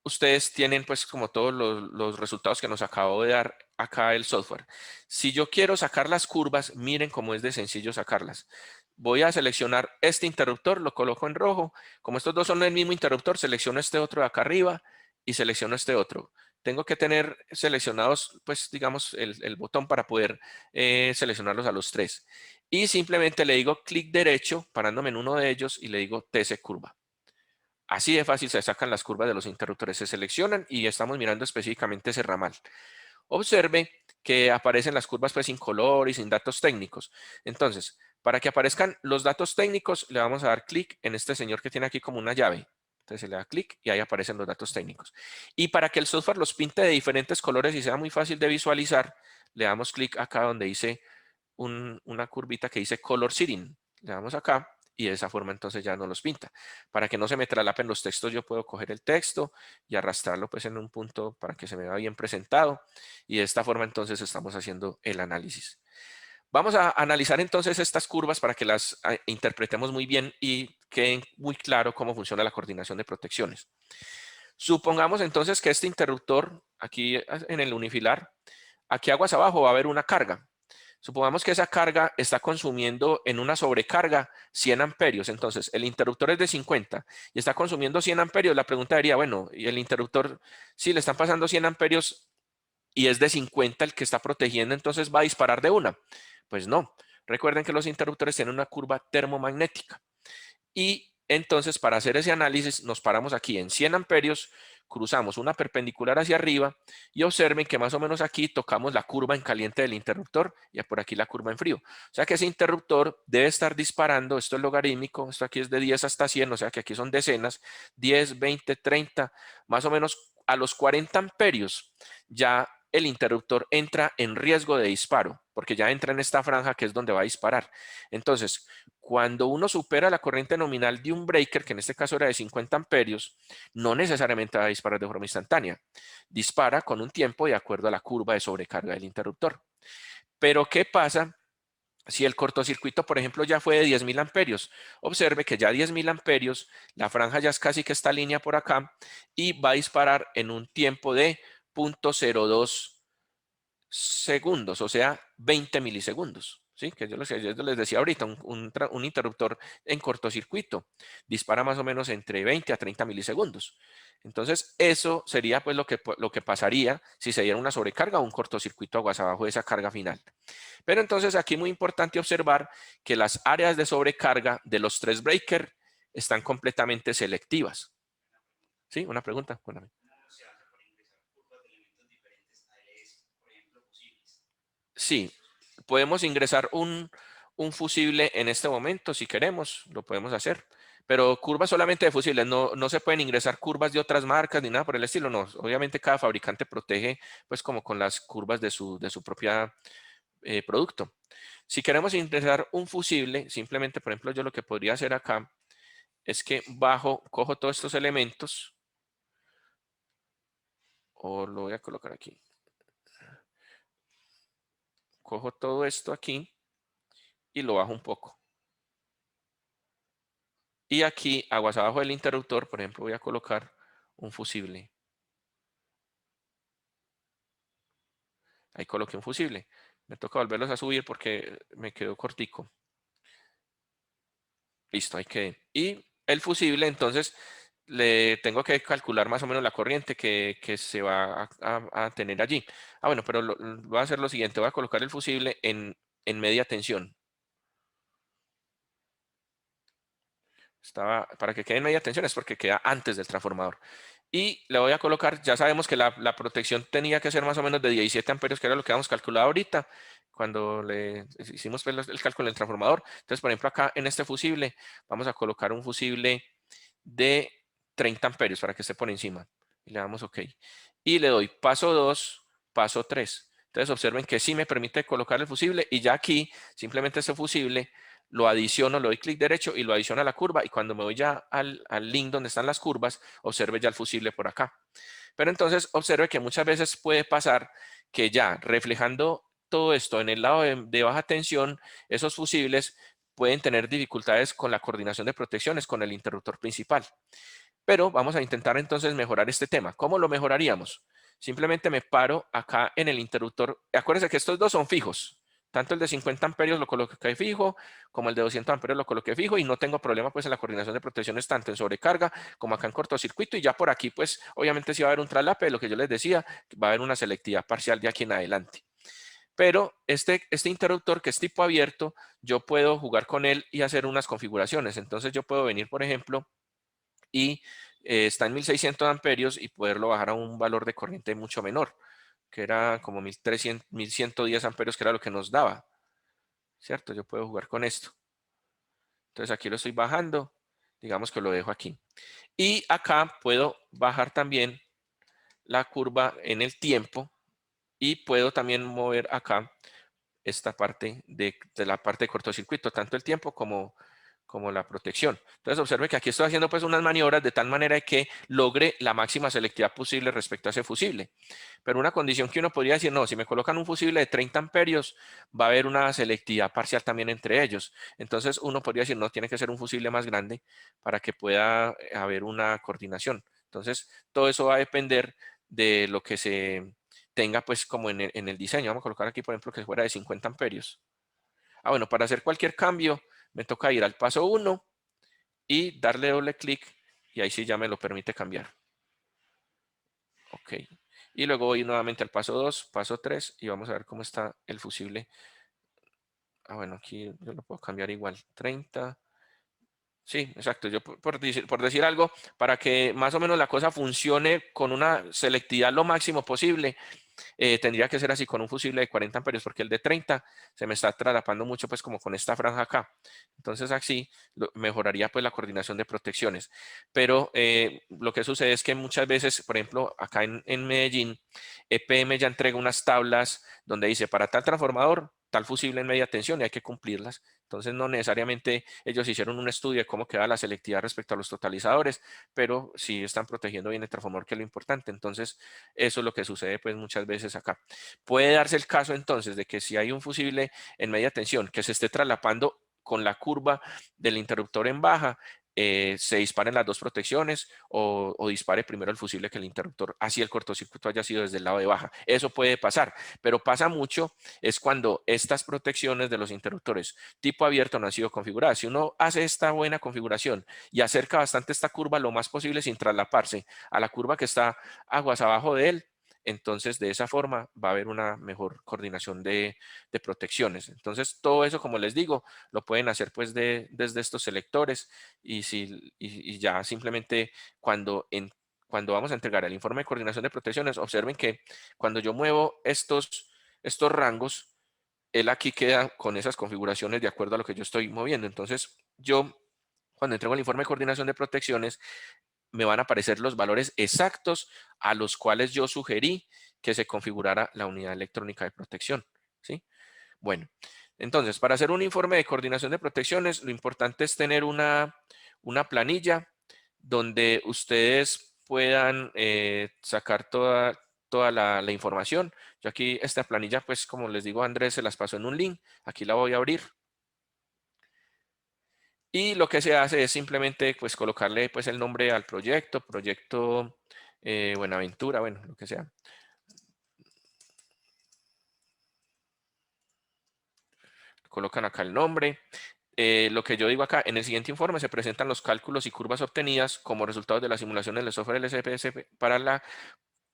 Speaker 3: ustedes tienen pues como todos los resultados que nos acabo de dar acá el software. Si yo quiero sacar las curvas, miren cómo es de sencillo sacarlas. Voy a seleccionar este interruptor, lo coloco en rojo. Como estos dos son el mismo interruptor, selecciono este otro de acá arriba y selecciono este otro. Tengo que tener seleccionados, pues digamos, el botón para poder seleccionarlos a los tres. Y simplemente le digo clic derecho, parándome en uno de ellos y le digo TC curva. Así de fácil se sacan las curvas de los interruptores, se seleccionan y estamos mirando específicamente ese ramal. Observe que aparecen las curvas pues sin color y sin datos técnicos. Entonces, para que aparezcan los datos técnicos, le vamos a dar clic en este señor que tiene aquí como una llave. Entonces se le da clic y ahí aparecen los datos técnicos. Y para que el software los pinte de diferentes colores y sea muy fácil de visualizar, le damos clic acá donde dice una curvita que dice Color Seeding. Le damos acá y de esa forma entonces ya no los pinta. Para que no se me traslapen los textos, yo puedo coger el texto y arrastrarlo pues en un punto para que se me vea bien presentado. Y de esta forma entonces estamos haciendo el análisis. Vamos a analizar entonces estas curvas para que las interpretemos muy bien y quede muy claro cómo funciona la coordinación de protecciones. Supongamos entonces que este interruptor, aquí en el unifilar, aquí aguas abajo va a haber una carga. Supongamos que esa carga está consumiendo en una sobrecarga 100 amperios. Entonces, el interruptor es de 50 y está consumiendo 100 amperios. La pregunta sería, bueno, y el interruptor, si le están pasando 100 amperios y es de 50 el que está protegiendo, entonces va a disparar de una. Pues no. Recuerden que los interruptores tienen una curva termomagnética. Y entonces, para hacer ese análisis, nos paramos aquí en 100 amperios, cruzamos una perpendicular hacia arriba y observen que más o menos aquí tocamos la curva en caliente del interruptor y por aquí la curva en frío. O sea que ese interruptor debe estar disparando, esto es logarítmico, esto aquí es de 10 hasta 100, o sea que aquí son decenas, 10, 20, 30, más o menos a los 40 amperios ya el interruptor entra en riesgo de disparo, porque ya entra en esta franja que es donde va a disparar. Entonces, cuando uno supera la corriente nominal de un breaker, que en este caso era de 50 amperios, no necesariamente va a disparar de forma instantánea. Dispara con un tiempo de acuerdo a la curva de sobrecarga del interruptor. Pero, ¿qué pasa si el cortocircuito, por ejemplo, ya fue de 10.000 amperios? Observe que ya 10.000 amperios, la franja ya es casi que esta línea por acá y va a disparar en un tiempo de 0.02 segundos, o sea, 20 milisegundos. ¿Sí? Que yo les decía ahorita, un interruptor en cortocircuito dispara más o menos entre 20 a 30 milisegundos. Entonces, eso sería pues lo que pasaría si se diera una sobrecarga o un cortocircuito aguas abajo de esa carga final. Pero entonces aquí muy importante observar que las áreas de sobrecarga de los tres breakers están completamente selectivas. ¿Sí? Una pregunta. Bueno, sí, podemos ingresar un fusible en este momento, si queremos, lo podemos hacer. Pero curvas solamente de fusibles, no se pueden ingresar curvas de otras marcas ni nada por el estilo, no. Obviamente cada fabricante protege pues como con las curvas de su propia producto. Si queremos ingresar un fusible, simplemente, por ejemplo, yo lo que podría hacer acá es que cojo todos estos elementos, o lo voy a colocar aquí. Cojo todo esto aquí y lo bajo un poco. Y aquí, aguas abajo del interruptor, por ejemplo, voy a colocar un fusible. Ahí coloqué un fusible. Me toca volverlos a subir porque me quedó cortico. Listo, ahí quedé. Y el fusible, entonces, le tengo que calcular más o menos la corriente que se va a tener allí. Bueno, pero voy a hacer lo siguiente. Voy a colocar el fusible en media tensión. para que quede en media tensión es porque queda antes del transformador. Y le voy a colocar, ya sabemos que la protección tenía que ser más o menos de 17 amperios, que era lo que habíamos calculado ahorita, cuando le hicimos pues, el cálculo del transformador. Entonces, por ejemplo, acá en este fusible, vamos a colocar un fusible de 30 amperios para que esté por encima. Y le damos OK. Y le doy paso 2, paso 3. Entonces, observen que sí me permite colocar el fusible y ya aquí, simplemente ese fusible lo adiciono, le doy clic derecho y lo adiciono a la curva, y cuando me voy ya al link donde están las curvas, observe ya el fusible por acá. Pero entonces observe que muchas veces puede pasar que ya reflejando todo esto en el lado de baja tensión, esos fusibles pueden tener dificultades con la coordinación de protecciones con el interruptor principal. Pero vamos a intentar entonces mejorar este tema. ¿Cómo lo mejoraríamos? Simplemente me paro acá en el interruptor. Acuérdense que estos dos son fijos. Tanto el de 50 amperios lo coloqué fijo, como el de 200 amperios lo coloqué fijo, y no tengo problema pues en la coordinación de protecciones tanto en sobrecarga como acá en cortocircuito. Y ya por aquí pues obviamente sí va a haber un traslape, lo que yo les decía, va a haber una selectividad parcial de aquí en adelante. Pero este interruptor que es tipo abierto, yo puedo jugar con él y hacer unas configuraciones. Entonces yo puedo venir, por ejemplo, y está en 1600 amperios y poderlo bajar a un valor de corriente mucho menor, que era como 1300, 1110 amperios, que era lo que nos daba, ¿cierto? Yo puedo jugar con esto. Entonces aquí lo estoy bajando, digamos que lo dejo aquí. Y acá puedo bajar también la curva en el tiempo y puedo también mover acá esta parte de la parte de cortocircuito, tanto el tiempo como la protección. Entonces observe que aquí estoy haciendo pues unas maniobras de tal manera que logre la máxima selectividad posible respecto a ese fusible. Pero una condición que uno podría decir, no, si me colocan un fusible de 30 amperios, va a haber una selectividad parcial también entre ellos. Entonces uno podría decir, no, tiene que ser un fusible más grande para que pueda haber una coordinación. Entonces todo eso va a depender de lo que se tenga pues como en el diseño. Vamos a colocar aquí, por ejemplo, que fuera de 50 amperios. Bueno, para hacer cualquier cambio, me toca ir al paso 1 y darle doble clic, y ahí sí ya me lo permite cambiar. Ok. Y luego voy nuevamente al paso 2, paso 3, y vamos a ver cómo está el fusible. Bueno, aquí yo lo puedo cambiar igual. 30. Sí, exacto. Yo por decir algo, para que más o menos la cosa funcione con una selectividad lo máximo posible, tendría que ser así con un fusible de 40 amperios, porque el de 30 se me está traslapando mucho pues como con esta franja acá. Entonces así mejoraría pues la coordinación de protecciones. Pero lo que sucede es que muchas veces, por ejemplo, acá en Medellín, EPM ya entrega unas tablas donde dice para tal transformador, tal fusible en media tensión, y hay que cumplirlas. Entonces no necesariamente ellos hicieron un estudio de cómo queda la selectividad respecto a los totalizadores, pero sí están protegiendo bien el transformador, que es lo importante. Entonces eso es lo que sucede pues muchas veces acá. Puede darse el caso entonces de que si hay un fusible en media tensión que se esté traslapando con la curva del interruptor en baja, se disparen las dos protecciones o dispare primero el fusible que el interruptor, así el cortocircuito haya sido desde el lado de baja. Eso puede pasar, pero pasa mucho es cuando estas protecciones de los interruptores tipo abierto no han sido configuradas. Si uno hace esta buena configuración y acerca bastante esta curva lo más posible sin traslaparse a la curva que está aguas abajo de él, entonces de esa forma va a haber una mejor coordinación de protecciones. Entonces todo eso, como les digo, lo pueden hacer pues desde estos selectores, y ya simplemente cuando vamos a entregar el informe de coordinación de protecciones, observen que cuando yo muevo estos rangos, él aquí queda con esas configuraciones de acuerdo a lo que yo estoy moviendo. Entonces yo, cuando entrego el informe de coordinación de protecciones, me van a aparecer los valores exactos a los cuales yo sugerí que se configurara la unidad electrónica de protección, ¿sí? Bueno, entonces, para hacer un informe de coordinación de protecciones, lo importante es tener una planilla donde ustedes puedan sacar toda la información. Yo aquí esta planilla, pues como les digo, Andrés se las pasó en un link. Aquí la voy a abrir. Y lo que se hace es simplemente pues colocarle pues el nombre al proyecto Buenaventura, bueno, lo que sea. Colocan acá el nombre. Lo que yo digo acá, en el siguiente informe se presentan los cálculos y curvas obtenidas como resultados de las simulaciones del software LSPS para la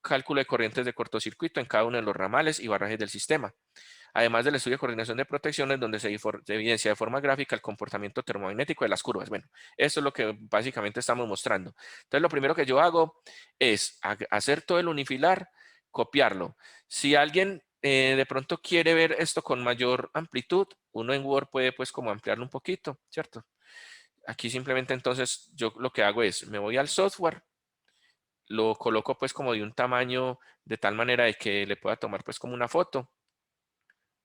Speaker 3: cálculo de corrientes de cortocircuito en cada uno de los ramales y barrajes del sistema. además del estudio de coordinación de protecciones, donde se evidencia de forma gráfica el comportamiento termomagnético de las curvas. Bueno, eso es lo que básicamente estamos mostrando. Entonces, lo primero que yo hago es hacer todo el unifilar, copiarlo. Si alguien de pronto quiere ver esto con mayor amplitud, uno en Word puede pues como ampliarlo un poquito, ¿cierto? Aquí simplemente entonces yo lo que hago es, me voy al software, lo coloco pues como de un tamaño de tal manera de que le pueda tomar pues como una foto.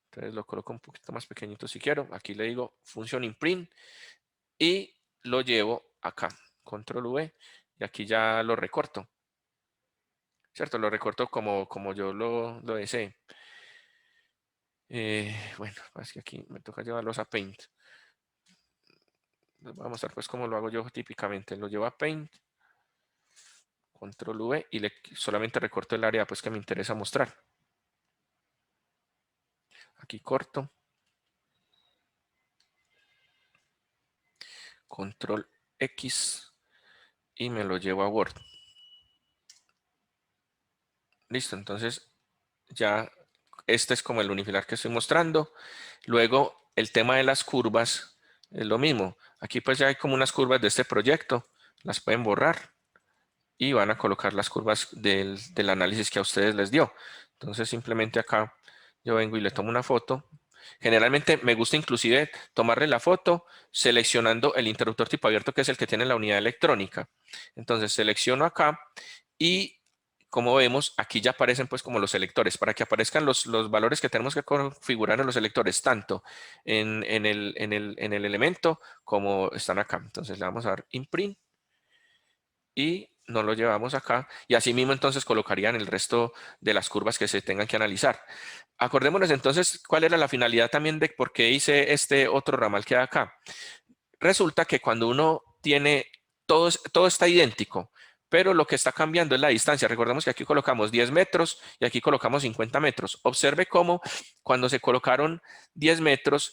Speaker 3: Entonces lo coloco un poquito más pequeñito si quiero. Aquí le digo función imprint y lo llevo acá. Control V y aquí ya lo recorto. ¿Cierto? Lo recorto como yo lo desee. Bueno, es que aquí me toca llevarlos a Paint. Les voy a mostrar pues cómo lo hago yo típicamente. Lo llevo a Paint. Control V y solamente recorto el área pues que me interesa mostrar. Aquí corto. Control X y me lo llevo a Word. Listo, entonces ya este es como el unifilar que estoy mostrando. Luego el tema de las curvas es lo mismo. Aquí pues ya hay como unas curvas de este proyecto. Las pueden borrar y van a colocar las curvas del análisis que a ustedes les dio. Entonces simplemente acá yo vengo y le tomo una foto. Generalmente me gusta inclusive tomarle la foto seleccionando el interruptor tipo abierto que es el que tiene la unidad electrónica. Entonces selecciono acá y como vemos aquí ya aparecen pues como los selectores para que aparezcan los valores que tenemos que configurar en los selectores tanto en el elemento como están acá. Entonces le vamos a dar imprint y nos lo llevamos acá y así mismo entonces colocarían el resto de las curvas que se tengan que analizar. Acordémonos entonces cuál era la finalidad también de por qué hice este otro ramal que hay acá. Resulta que cuando uno tiene, todo está idéntico, pero lo que está cambiando es la distancia. Recordemos que aquí colocamos 10 metros y aquí colocamos 50 metros. Observe cómo cuando se colocaron 10 metros,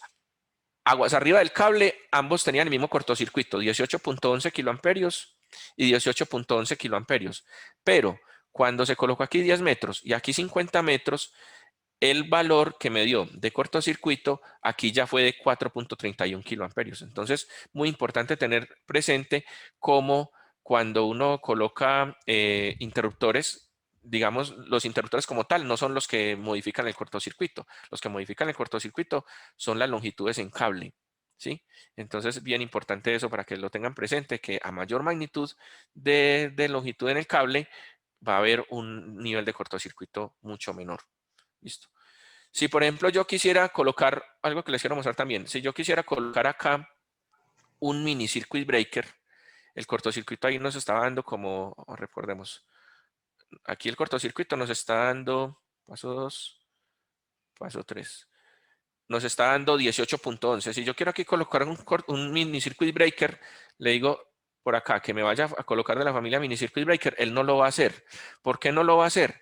Speaker 3: aguas arriba del cable, ambos tenían el mismo cortocircuito, 18.11 kiloamperios y 18.11 kiloamperios. Pero cuando se colocó aquí 10 metros y aquí 50 metros, el valor que me dio de cortocircuito aquí ya fue de 4.31 kiloamperios. Entonces, muy importante tener presente cómo cuando uno coloca interruptores, digamos, los interruptores como tal no son los que modifican el cortocircuito. Los que modifican el cortocircuito son las longitudes en cable. ¿Sí? Entonces, bien importante eso para que lo tengan presente, que a mayor magnitud de longitud en el cable va a haber un nivel de cortocircuito mucho menor. Listo. Si por ejemplo yo quisiera colocar, algo que les quiero mostrar también, si yo quisiera colocar acá un mini circuit breaker, el cortocircuito ahí nos está dando como, recordemos, aquí el cortocircuito nos está dando, paso 2, paso 3, nos está dando 18.11. Si yo quiero aquí colocar un mini circuit breaker, le digo por acá que me vaya a colocar de la familia mini circuit breaker, él no lo va a hacer. ¿Por qué no lo va a hacer?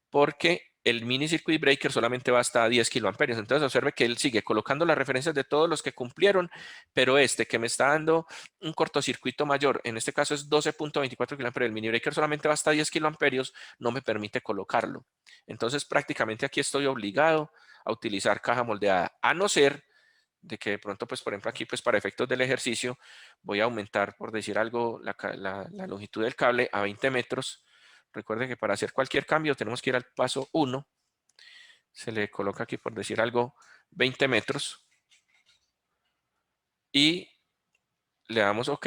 Speaker 3: Porque el mini circuit breaker solamente va hasta 10 kiloamperios. Entonces observe que él sigue colocando las referencias de todos los que cumplieron, pero este que me está dando un cortocircuito mayor, en este caso es 12.24 kiloamperios, el mini breaker solamente va hasta 10 kiloamperios, no me permite colocarlo. Entonces prácticamente aquí estoy obligado a utilizar caja moldeada, a no ser de que de pronto, pues por ejemplo aquí, pues para efectos del ejercicio, voy a aumentar, por decir algo, la longitud del cable a 20 metros. Recuerde que para hacer cualquier cambio tenemos que ir al paso 1. Se le coloca aquí, por decir algo, 20 metros. Y le damos OK.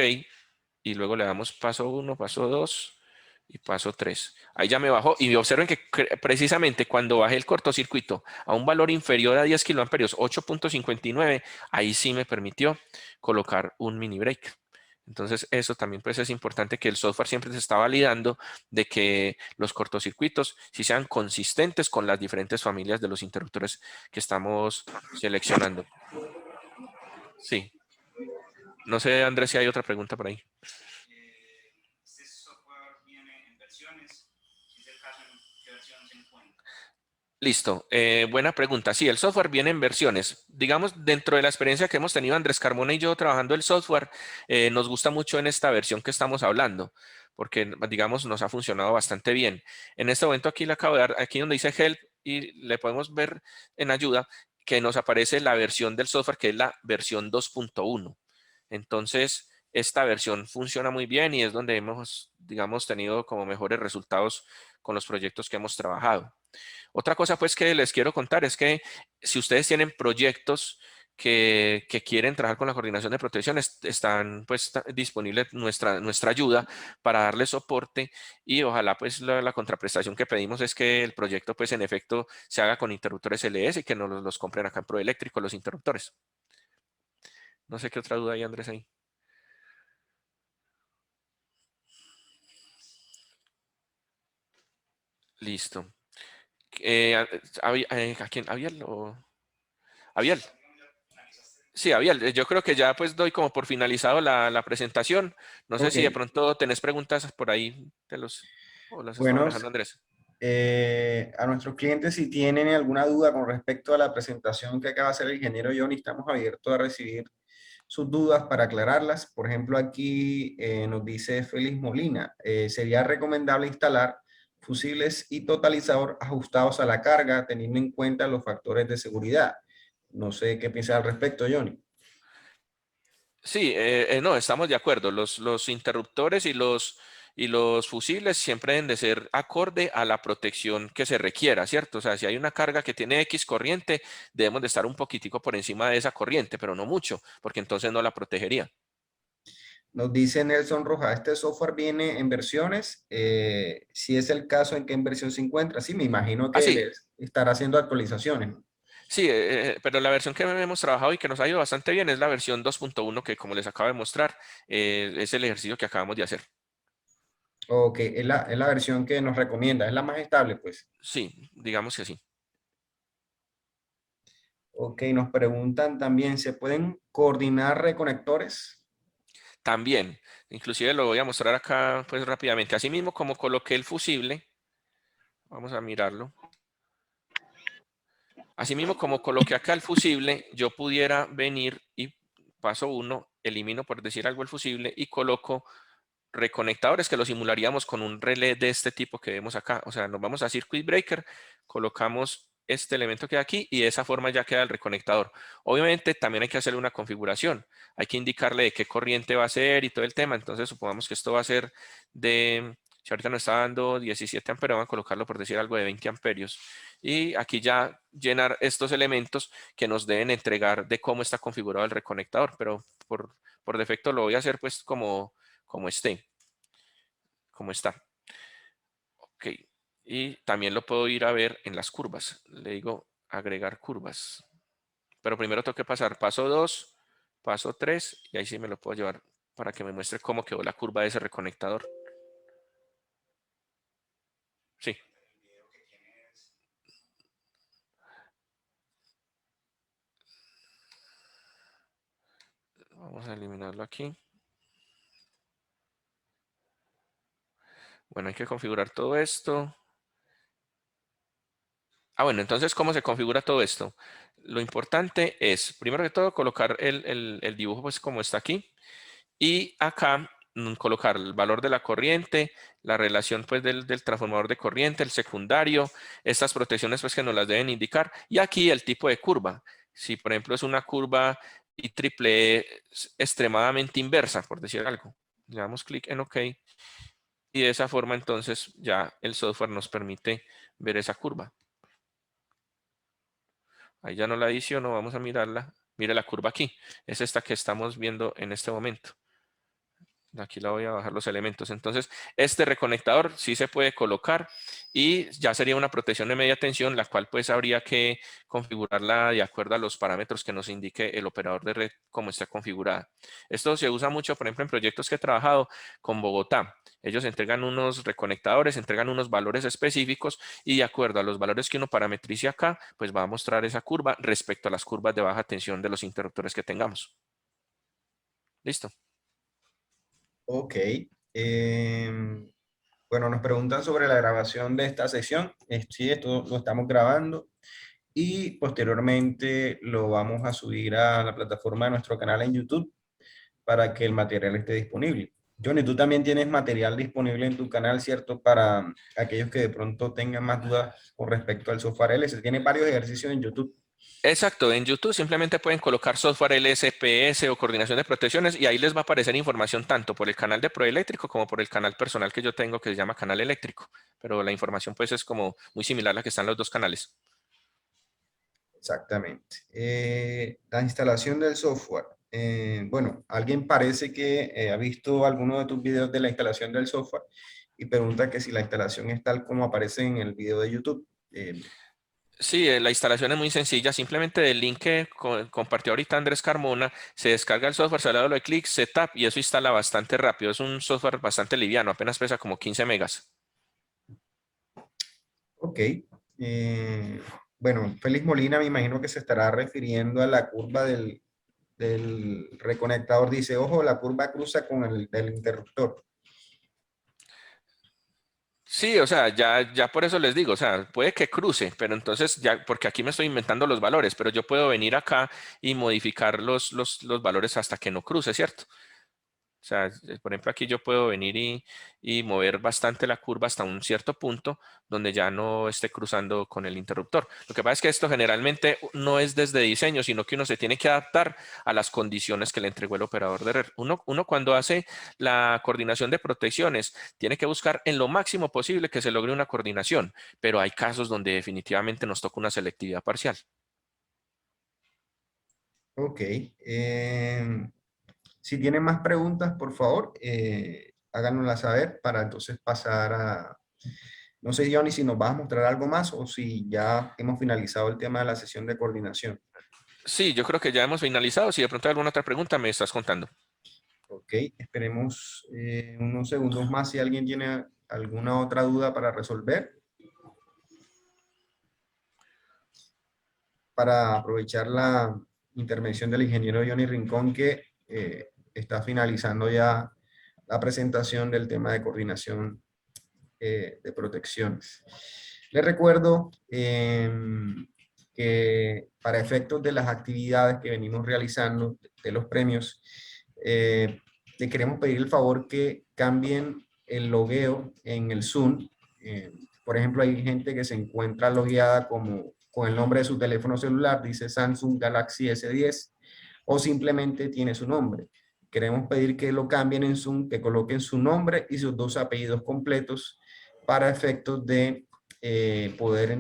Speaker 3: Y luego le damos paso 1, paso 2 y paso 3. Ahí ya me bajó. Y observen que precisamente cuando bajé el cortocircuito a un valor inferior a 10 kiloamperios, 8.59, ahí sí me permitió colocar un mini break. Entonces eso también pues es importante que el software siempre se está validando de que los cortocircuitos sí sean consistentes con las diferentes familias de los interruptores que estamos seleccionando. Sí. No sé, Andrés, si hay otra pregunta por ahí.
Speaker 2: ¿Este software viene en versiones? Si es el caso, ¿en qué versión se encuentra?
Speaker 3: Listo, buena pregunta. Sí, el software viene en versiones. Digamos, dentro de la experiencia que hemos tenido Andrés Carmona y yo trabajando el software, nos gusta mucho en esta versión que estamos hablando, porque, digamos, nos ha funcionado bastante bien. En este momento aquí le acabo de dar, aquí donde dice Help, y le podemos ver en ayuda que nos aparece la versión del software que es la versión 2.1. Entonces, esta versión funciona muy bien y es donde hemos, digamos, tenido como mejores resultados con los proyectos que hemos trabajado. Otra cosa pues que les quiero contar es que si ustedes tienen proyectos que quieren trabajar con la coordinación de protección, están pues disponible nuestra ayuda para darle soporte y ojalá pues la contraprestación que pedimos es que el proyecto pues en efecto se haga con interruptores LS y que nos los compren acá en Proeléctrico los interruptores. No sé qué otra duda hay, Andrés, ahí. Listo. ¿A quién? ¿Abiel o...? Abiel. Sí, Abiel, yo creo que ya pues doy como por finalizado la presentación. No sé
Speaker 4: Ok,
Speaker 3: si de pronto tenés preguntas por ahí o las estaba
Speaker 4: bueno,
Speaker 3: manejando Andrés.
Speaker 4: a nuestros clientes si tienen alguna duda con respecto a la presentación que acaba de hacer el ingeniero Johnny, estamos abiertos a recibir sus dudas para aclararlas. Por ejemplo, aquí nos dice Félix Molina, sería recomendable instalar fusibles y totalizador ajustados a la carga teniendo en cuenta los factores de seguridad. No sé qué piensas al respecto, Johnny.
Speaker 3: Sí, no, estamos de acuerdo. Los interruptores y los fusibles siempre deben de ser acorde a la protección que se requiera, ¿cierto? O sea, si hay una carga que tiene X corriente, debemos de estar un poquitico por encima de esa corriente, pero no mucho, porque entonces no la protegería.
Speaker 4: Nos dice Nelson Rojas, este software viene en versiones. Si es el caso, ¿en qué versión se encuentra? Sí, me imagino
Speaker 3: Ah,
Speaker 4: que
Speaker 3: sí,
Speaker 4: les estará haciendo actualizaciones.
Speaker 3: sí, pero la versión que hemos trabajado y que nos ha ido bastante bien es la versión 2.1 que como les acabo de mostrar, es el ejercicio que acabamos de hacer.
Speaker 4: Ok, es la versión que nos recomienda, es la más estable, pues.
Speaker 3: Sí, digamos que sí.
Speaker 4: Ok, nos preguntan también, ¿se pueden coordinar reconectores?
Speaker 3: También, inclusive lo voy a mostrar acá pues rápidamente. Así mismo como coloqué el fusible, vamos a mirarlo. Asimismo, como coloqué acá el fusible, yo pudiera venir y paso uno, elimino por decir algo el fusible y coloco reconectadores que lo simularíamos con un relé de este tipo que vemos acá. O sea, nos vamos a Circuit Breaker, colocamos este elemento que hay aquí y de esa forma ya queda el reconectador. Obviamente también hay que hacerle una configuración. Hay que indicarle de qué corriente va a ser y todo el tema. Entonces supongamos que esto va a ser si ahorita nos está dando 17 amperios, vamos a colocarlo por decir algo de 20 amperios. Y aquí ya llenar estos elementos que nos deben entregar de cómo está configurado el reconectador. Pero por defecto lo voy a hacer pues como esté, como está. Ok. Y también lo puedo ir a ver en las curvas. Le digo agregar curvas. Pero primero tengo que pasar paso 2, paso 3 y ahí sí me lo puedo llevar para que me muestre cómo quedó la curva de ese reconectador. Sí. Vamos a eliminarlo aquí. Bueno, hay que configurar todo esto. Bueno, entonces, ¿cómo se configura todo esto? Lo importante es, primero que todo, colocar el dibujo pues como está aquí. Y acá colocar el valor de la corriente, la relación pues del transformador de corriente, el secundario, estas protecciones pues que nos las deben indicar. Y aquí el tipo de curva. Si por ejemplo es una curva IEEE extremadamente inversa, por decir algo. Le damos clic en OK. Y de esa forma entonces ya el software nos permite ver esa curva. Ahí ya no la adiciono, vamos a mirarla. Mire la curva aquí. Es esta que estamos viendo en este momento. Aquí la voy a bajar los elementos. Entonces, este reconectador sí se puede colocar y ya sería una protección de media tensión, la cual pues habría que configurarla de acuerdo a los parámetros que nos indique el operador de red como está configurada. Esto se usa mucho, por ejemplo, en proyectos que he trabajado con Bogotá. Ellos entregan unos reconectadores, entregan unos valores específicos y de acuerdo a los valores que uno parametrice acá, pues va a mostrar esa curva respecto a las curvas de baja tensión de los interruptores que tengamos. ¿Listo?
Speaker 4: Ok. Bueno, nos preguntan sobre la grabación de esta sesión. Sí, esto lo estamos grabando y posteriormente lo vamos a subir a la plataforma de nuestro canal en YouTube para que el material esté disponible. Johnny, tú también tienes material disponible en tu canal, ¿cierto? Para aquellos que de pronto tengan más dudas con respecto al software LS. Tiene varios ejercicios en YouTube.
Speaker 3: Exacto, en YouTube simplemente pueden colocar software LSPS o coordinación de protecciones y ahí les va a aparecer información tanto por el canal de Proeléctrico como por el canal personal que yo tengo que se llama Canal Eléctrico. Pero la información pues es como muy similar a la que está en los dos canales.
Speaker 4: Exactamente. La instalación del software. Bueno, alguien parece que ha visto alguno de tus videos de la instalación del software y pregunta que si la instalación es tal como aparece en el video de YouTube.
Speaker 3: Sí, la instalación es muy sencilla. Simplemente del link que compartió ahorita Andrés Carmona, se descarga el software, se le da doble clic, setup y eso instala bastante rápido. Es un software bastante liviano, apenas pesa como 15 megas.
Speaker 4: Ok. Bueno, Félix Molina me imagino que se estará refiriendo a la curva del reconectador. Dice, ojo, la curva cruza con el del interruptor.
Speaker 3: Sí, o sea, ya por eso les digo, o sea, puede que cruce, pero entonces ya, porque aquí me estoy inventando los valores, pero yo puedo venir acá y modificar los valores hasta que no cruce, ¿cierto? O sea, por ejemplo, aquí yo puedo venir y mover bastante la curva hasta un cierto punto donde ya no esté cruzando con el interruptor. Lo que pasa es que esto generalmente no es desde diseño, sino que uno se tiene que adaptar a las condiciones que le entregó el operador de red. Uno cuando hace la coordinación de protecciones tiene que buscar en lo máximo posible que se logre una coordinación, pero hay casos donde definitivamente nos toca una selectividad parcial.
Speaker 4: Ok. Si tienen más preguntas, por favor, háganoslas saber para entonces pasar a... No sé, Johnny, si nos vas a mostrar algo más o si ya hemos finalizado el tema de la sesión de coordinación.
Speaker 3: Sí, yo creo que ya hemos finalizado. Si de pronto hay alguna otra pregunta, me estás contando.
Speaker 4: Ok, esperemos unos segundos más si alguien tiene alguna otra duda para resolver, para aprovechar la intervención del ingeniero Johnny Rincón que está finalizando ya la presentación del tema de coordinación de protecciones. Les recuerdo que para efectos de las actividades que venimos realizando, de los premios, le queremos pedir el favor que cambien el logueo en el Zoom. Por ejemplo, hay gente que se encuentra logueada como con el nombre de su teléfono celular, dice Samsung Galaxy S10, o simplemente tiene su nombre. Queremos pedir que lo cambien en Zoom, que coloquen su nombre y sus dos apellidos completos para efectos de poder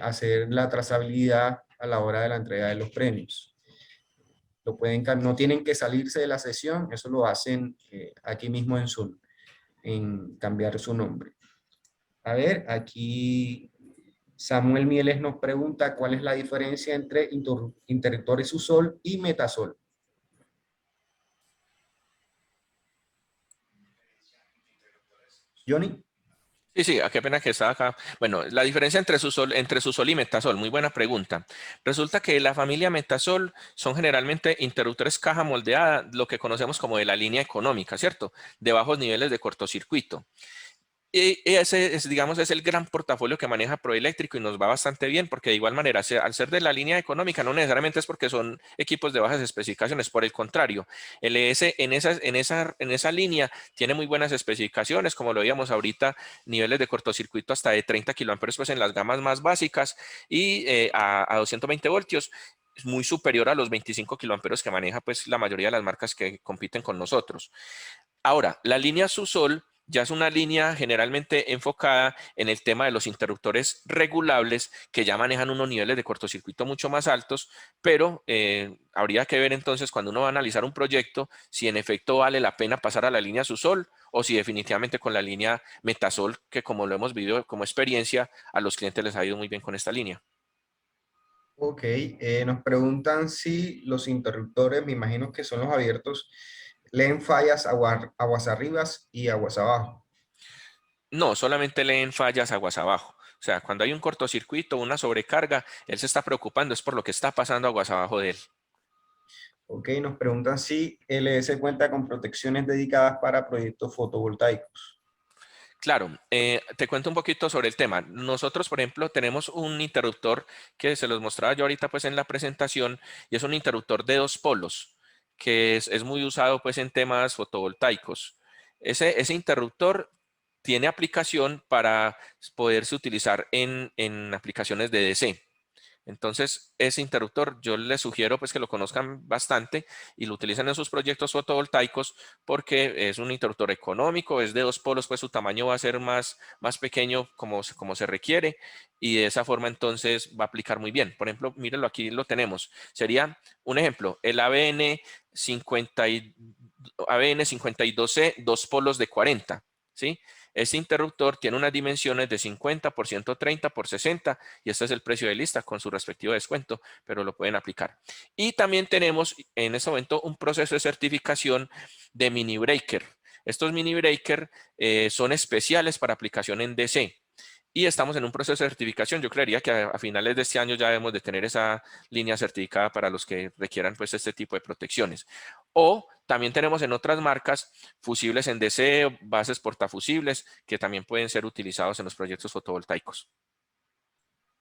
Speaker 4: hacer la trazabilidad a la hora de la entrega de los premios. Lo pueden, no tienen que salirse de la sesión, eso lo hacen aquí mismo en Zoom, en cambiar su nombre. A ver, aquí Samuel Mieles nos pregunta cuál es la diferencia entre interruptor isusol y metasol. Johnny.
Speaker 3: Sí, sí, qué pena que estaba acá. Bueno, la diferencia entre susol y metasol, muy buena pregunta. Resulta que la familia metasol son generalmente interruptores caja moldeada, lo que conocemos como de la línea económica, ¿cierto? De bajos niveles de cortocircuito. Y ese es, digamos, es el gran portafolio que maneja Proeléctrico y nos va bastante bien porque de igual manera, al ser de la línea económica, no necesariamente es porque son equipos de bajas especificaciones, por el contrario, el ES en esa línea tiene muy buenas especificaciones, como lo veíamos ahorita, niveles de cortocircuito hasta de 30 kiloamperes pues en las gamas más básicas y a 220 voltios. Es muy superior a los 25 kiloamperes que maneja pues la mayoría de las marcas que compiten con nosotros. Ahora, la línea Susol ya es una línea generalmente enfocada en el tema de los interruptores regulables que ya manejan unos niveles de cortocircuito mucho más altos, pero habría que ver entonces cuando uno va a analizar un proyecto si en efecto vale la pena pasar a la línea Susol o si definitivamente con la línea Metasol, que como lo hemos vivido como experiencia, a los clientes les ha ido muy bien con esta línea.
Speaker 4: Ok, nos preguntan si los interruptores, me imagino que son los abiertos, leen fallas aguas arriba y aguas abajo.
Speaker 3: No, solamente leen fallas aguas abajo. O sea, cuando hay un cortocircuito, una sobrecarga, él se está preocupando, es por lo que está pasando aguas abajo de él.
Speaker 4: Ok, nos preguntan si LS cuenta con protecciones dedicadas para proyectos fotovoltaicos.
Speaker 3: Claro, te cuento un poquito sobre el tema. Nosotros, por ejemplo, tenemos un interruptor que se los mostraba yo ahorita pues en la presentación y es un interruptor de dos polos que es muy usado pues en temas fotovoltaicos. Ese interruptor tiene aplicación para poderse utilizar en aplicaciones de DC. Entonces, ese interruptor yo les sugiero pues que lo conozcan bastante y lo utilicen en sus proyectos fotovoltaicos porque es un interruptor económico, es de 2 polos, pues su tamaño va a ser más pequeño como se requiere y de esa forma entonces va a aplicar muy bien. Por ejemplo, mírenlo, aquí lo tenemos. Sería un ejemplo, el ABN 52C, 2 polos de 40, ¿sí? Ese interruptor tiene unas dimensiones de 50 por 130 por 60 y este es el precio de lista con su respectivo descuento, pero lo pueden aplicar. Y también tenemos en este momento un proceso de certificación de mini breaker. Estos mini breaker son especiales para aplicación en DC. Y estamos en un proceso de certificación. Yo creería que a finales de este año ya debemos de tener esa línea certificada para los que requieran pues este tipo de protecciones. O también tenemos en otras marcas fusibles en DC, bases portafusibles, que también pueden ser utilizados en los proyectos fotovoltaicos.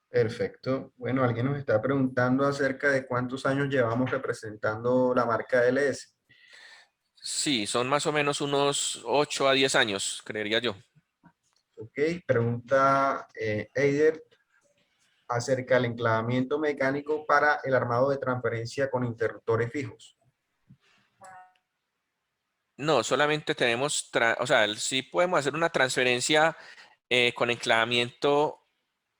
Speaker 4: Perfecto. Bueno, alguien nos está preguntando acerca de cuántos años llevamos representando la marca LS.
Speaker 3: Sí, son más o menos unos 8 a 10 años, creería yo.
Speaker 4: Ok, pregunta Eider acerca del enclavamiento mecánico para el armado de transferencia con interruptores fijos.
Speaker 3: No, solamente tenemos, o sea, sí podemos hacer una transferencia con enclavamiento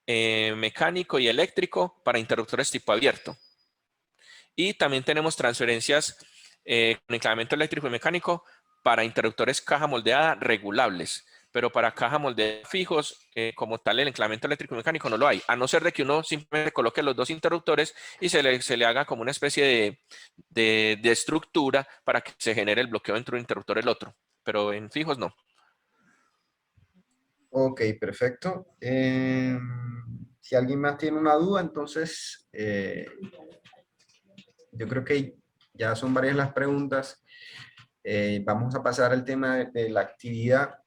Speaker 3: mecánico y eléctrico para interruptores tipo abierto. Y también tenemos transferencias con enclavamiento eléctrico y mecánico para interruptores caja moldeada regulables. Pero para caja moldeada fijos, como tal, el enclavamiento eléctrico y mecánico no lo hay. A no ser de que uno simplemente coloque los dos interruptores y se le haga como una especie de estructura para que se genere el bloqueo entre un interruptor y el otro. Pero en fijos no.
Speaker 4: Ok, perfecto. Si alguien más tiene una duda, entonces yo creo que ya son varias las preguntas. Vamos a pasar al tema de la actividad.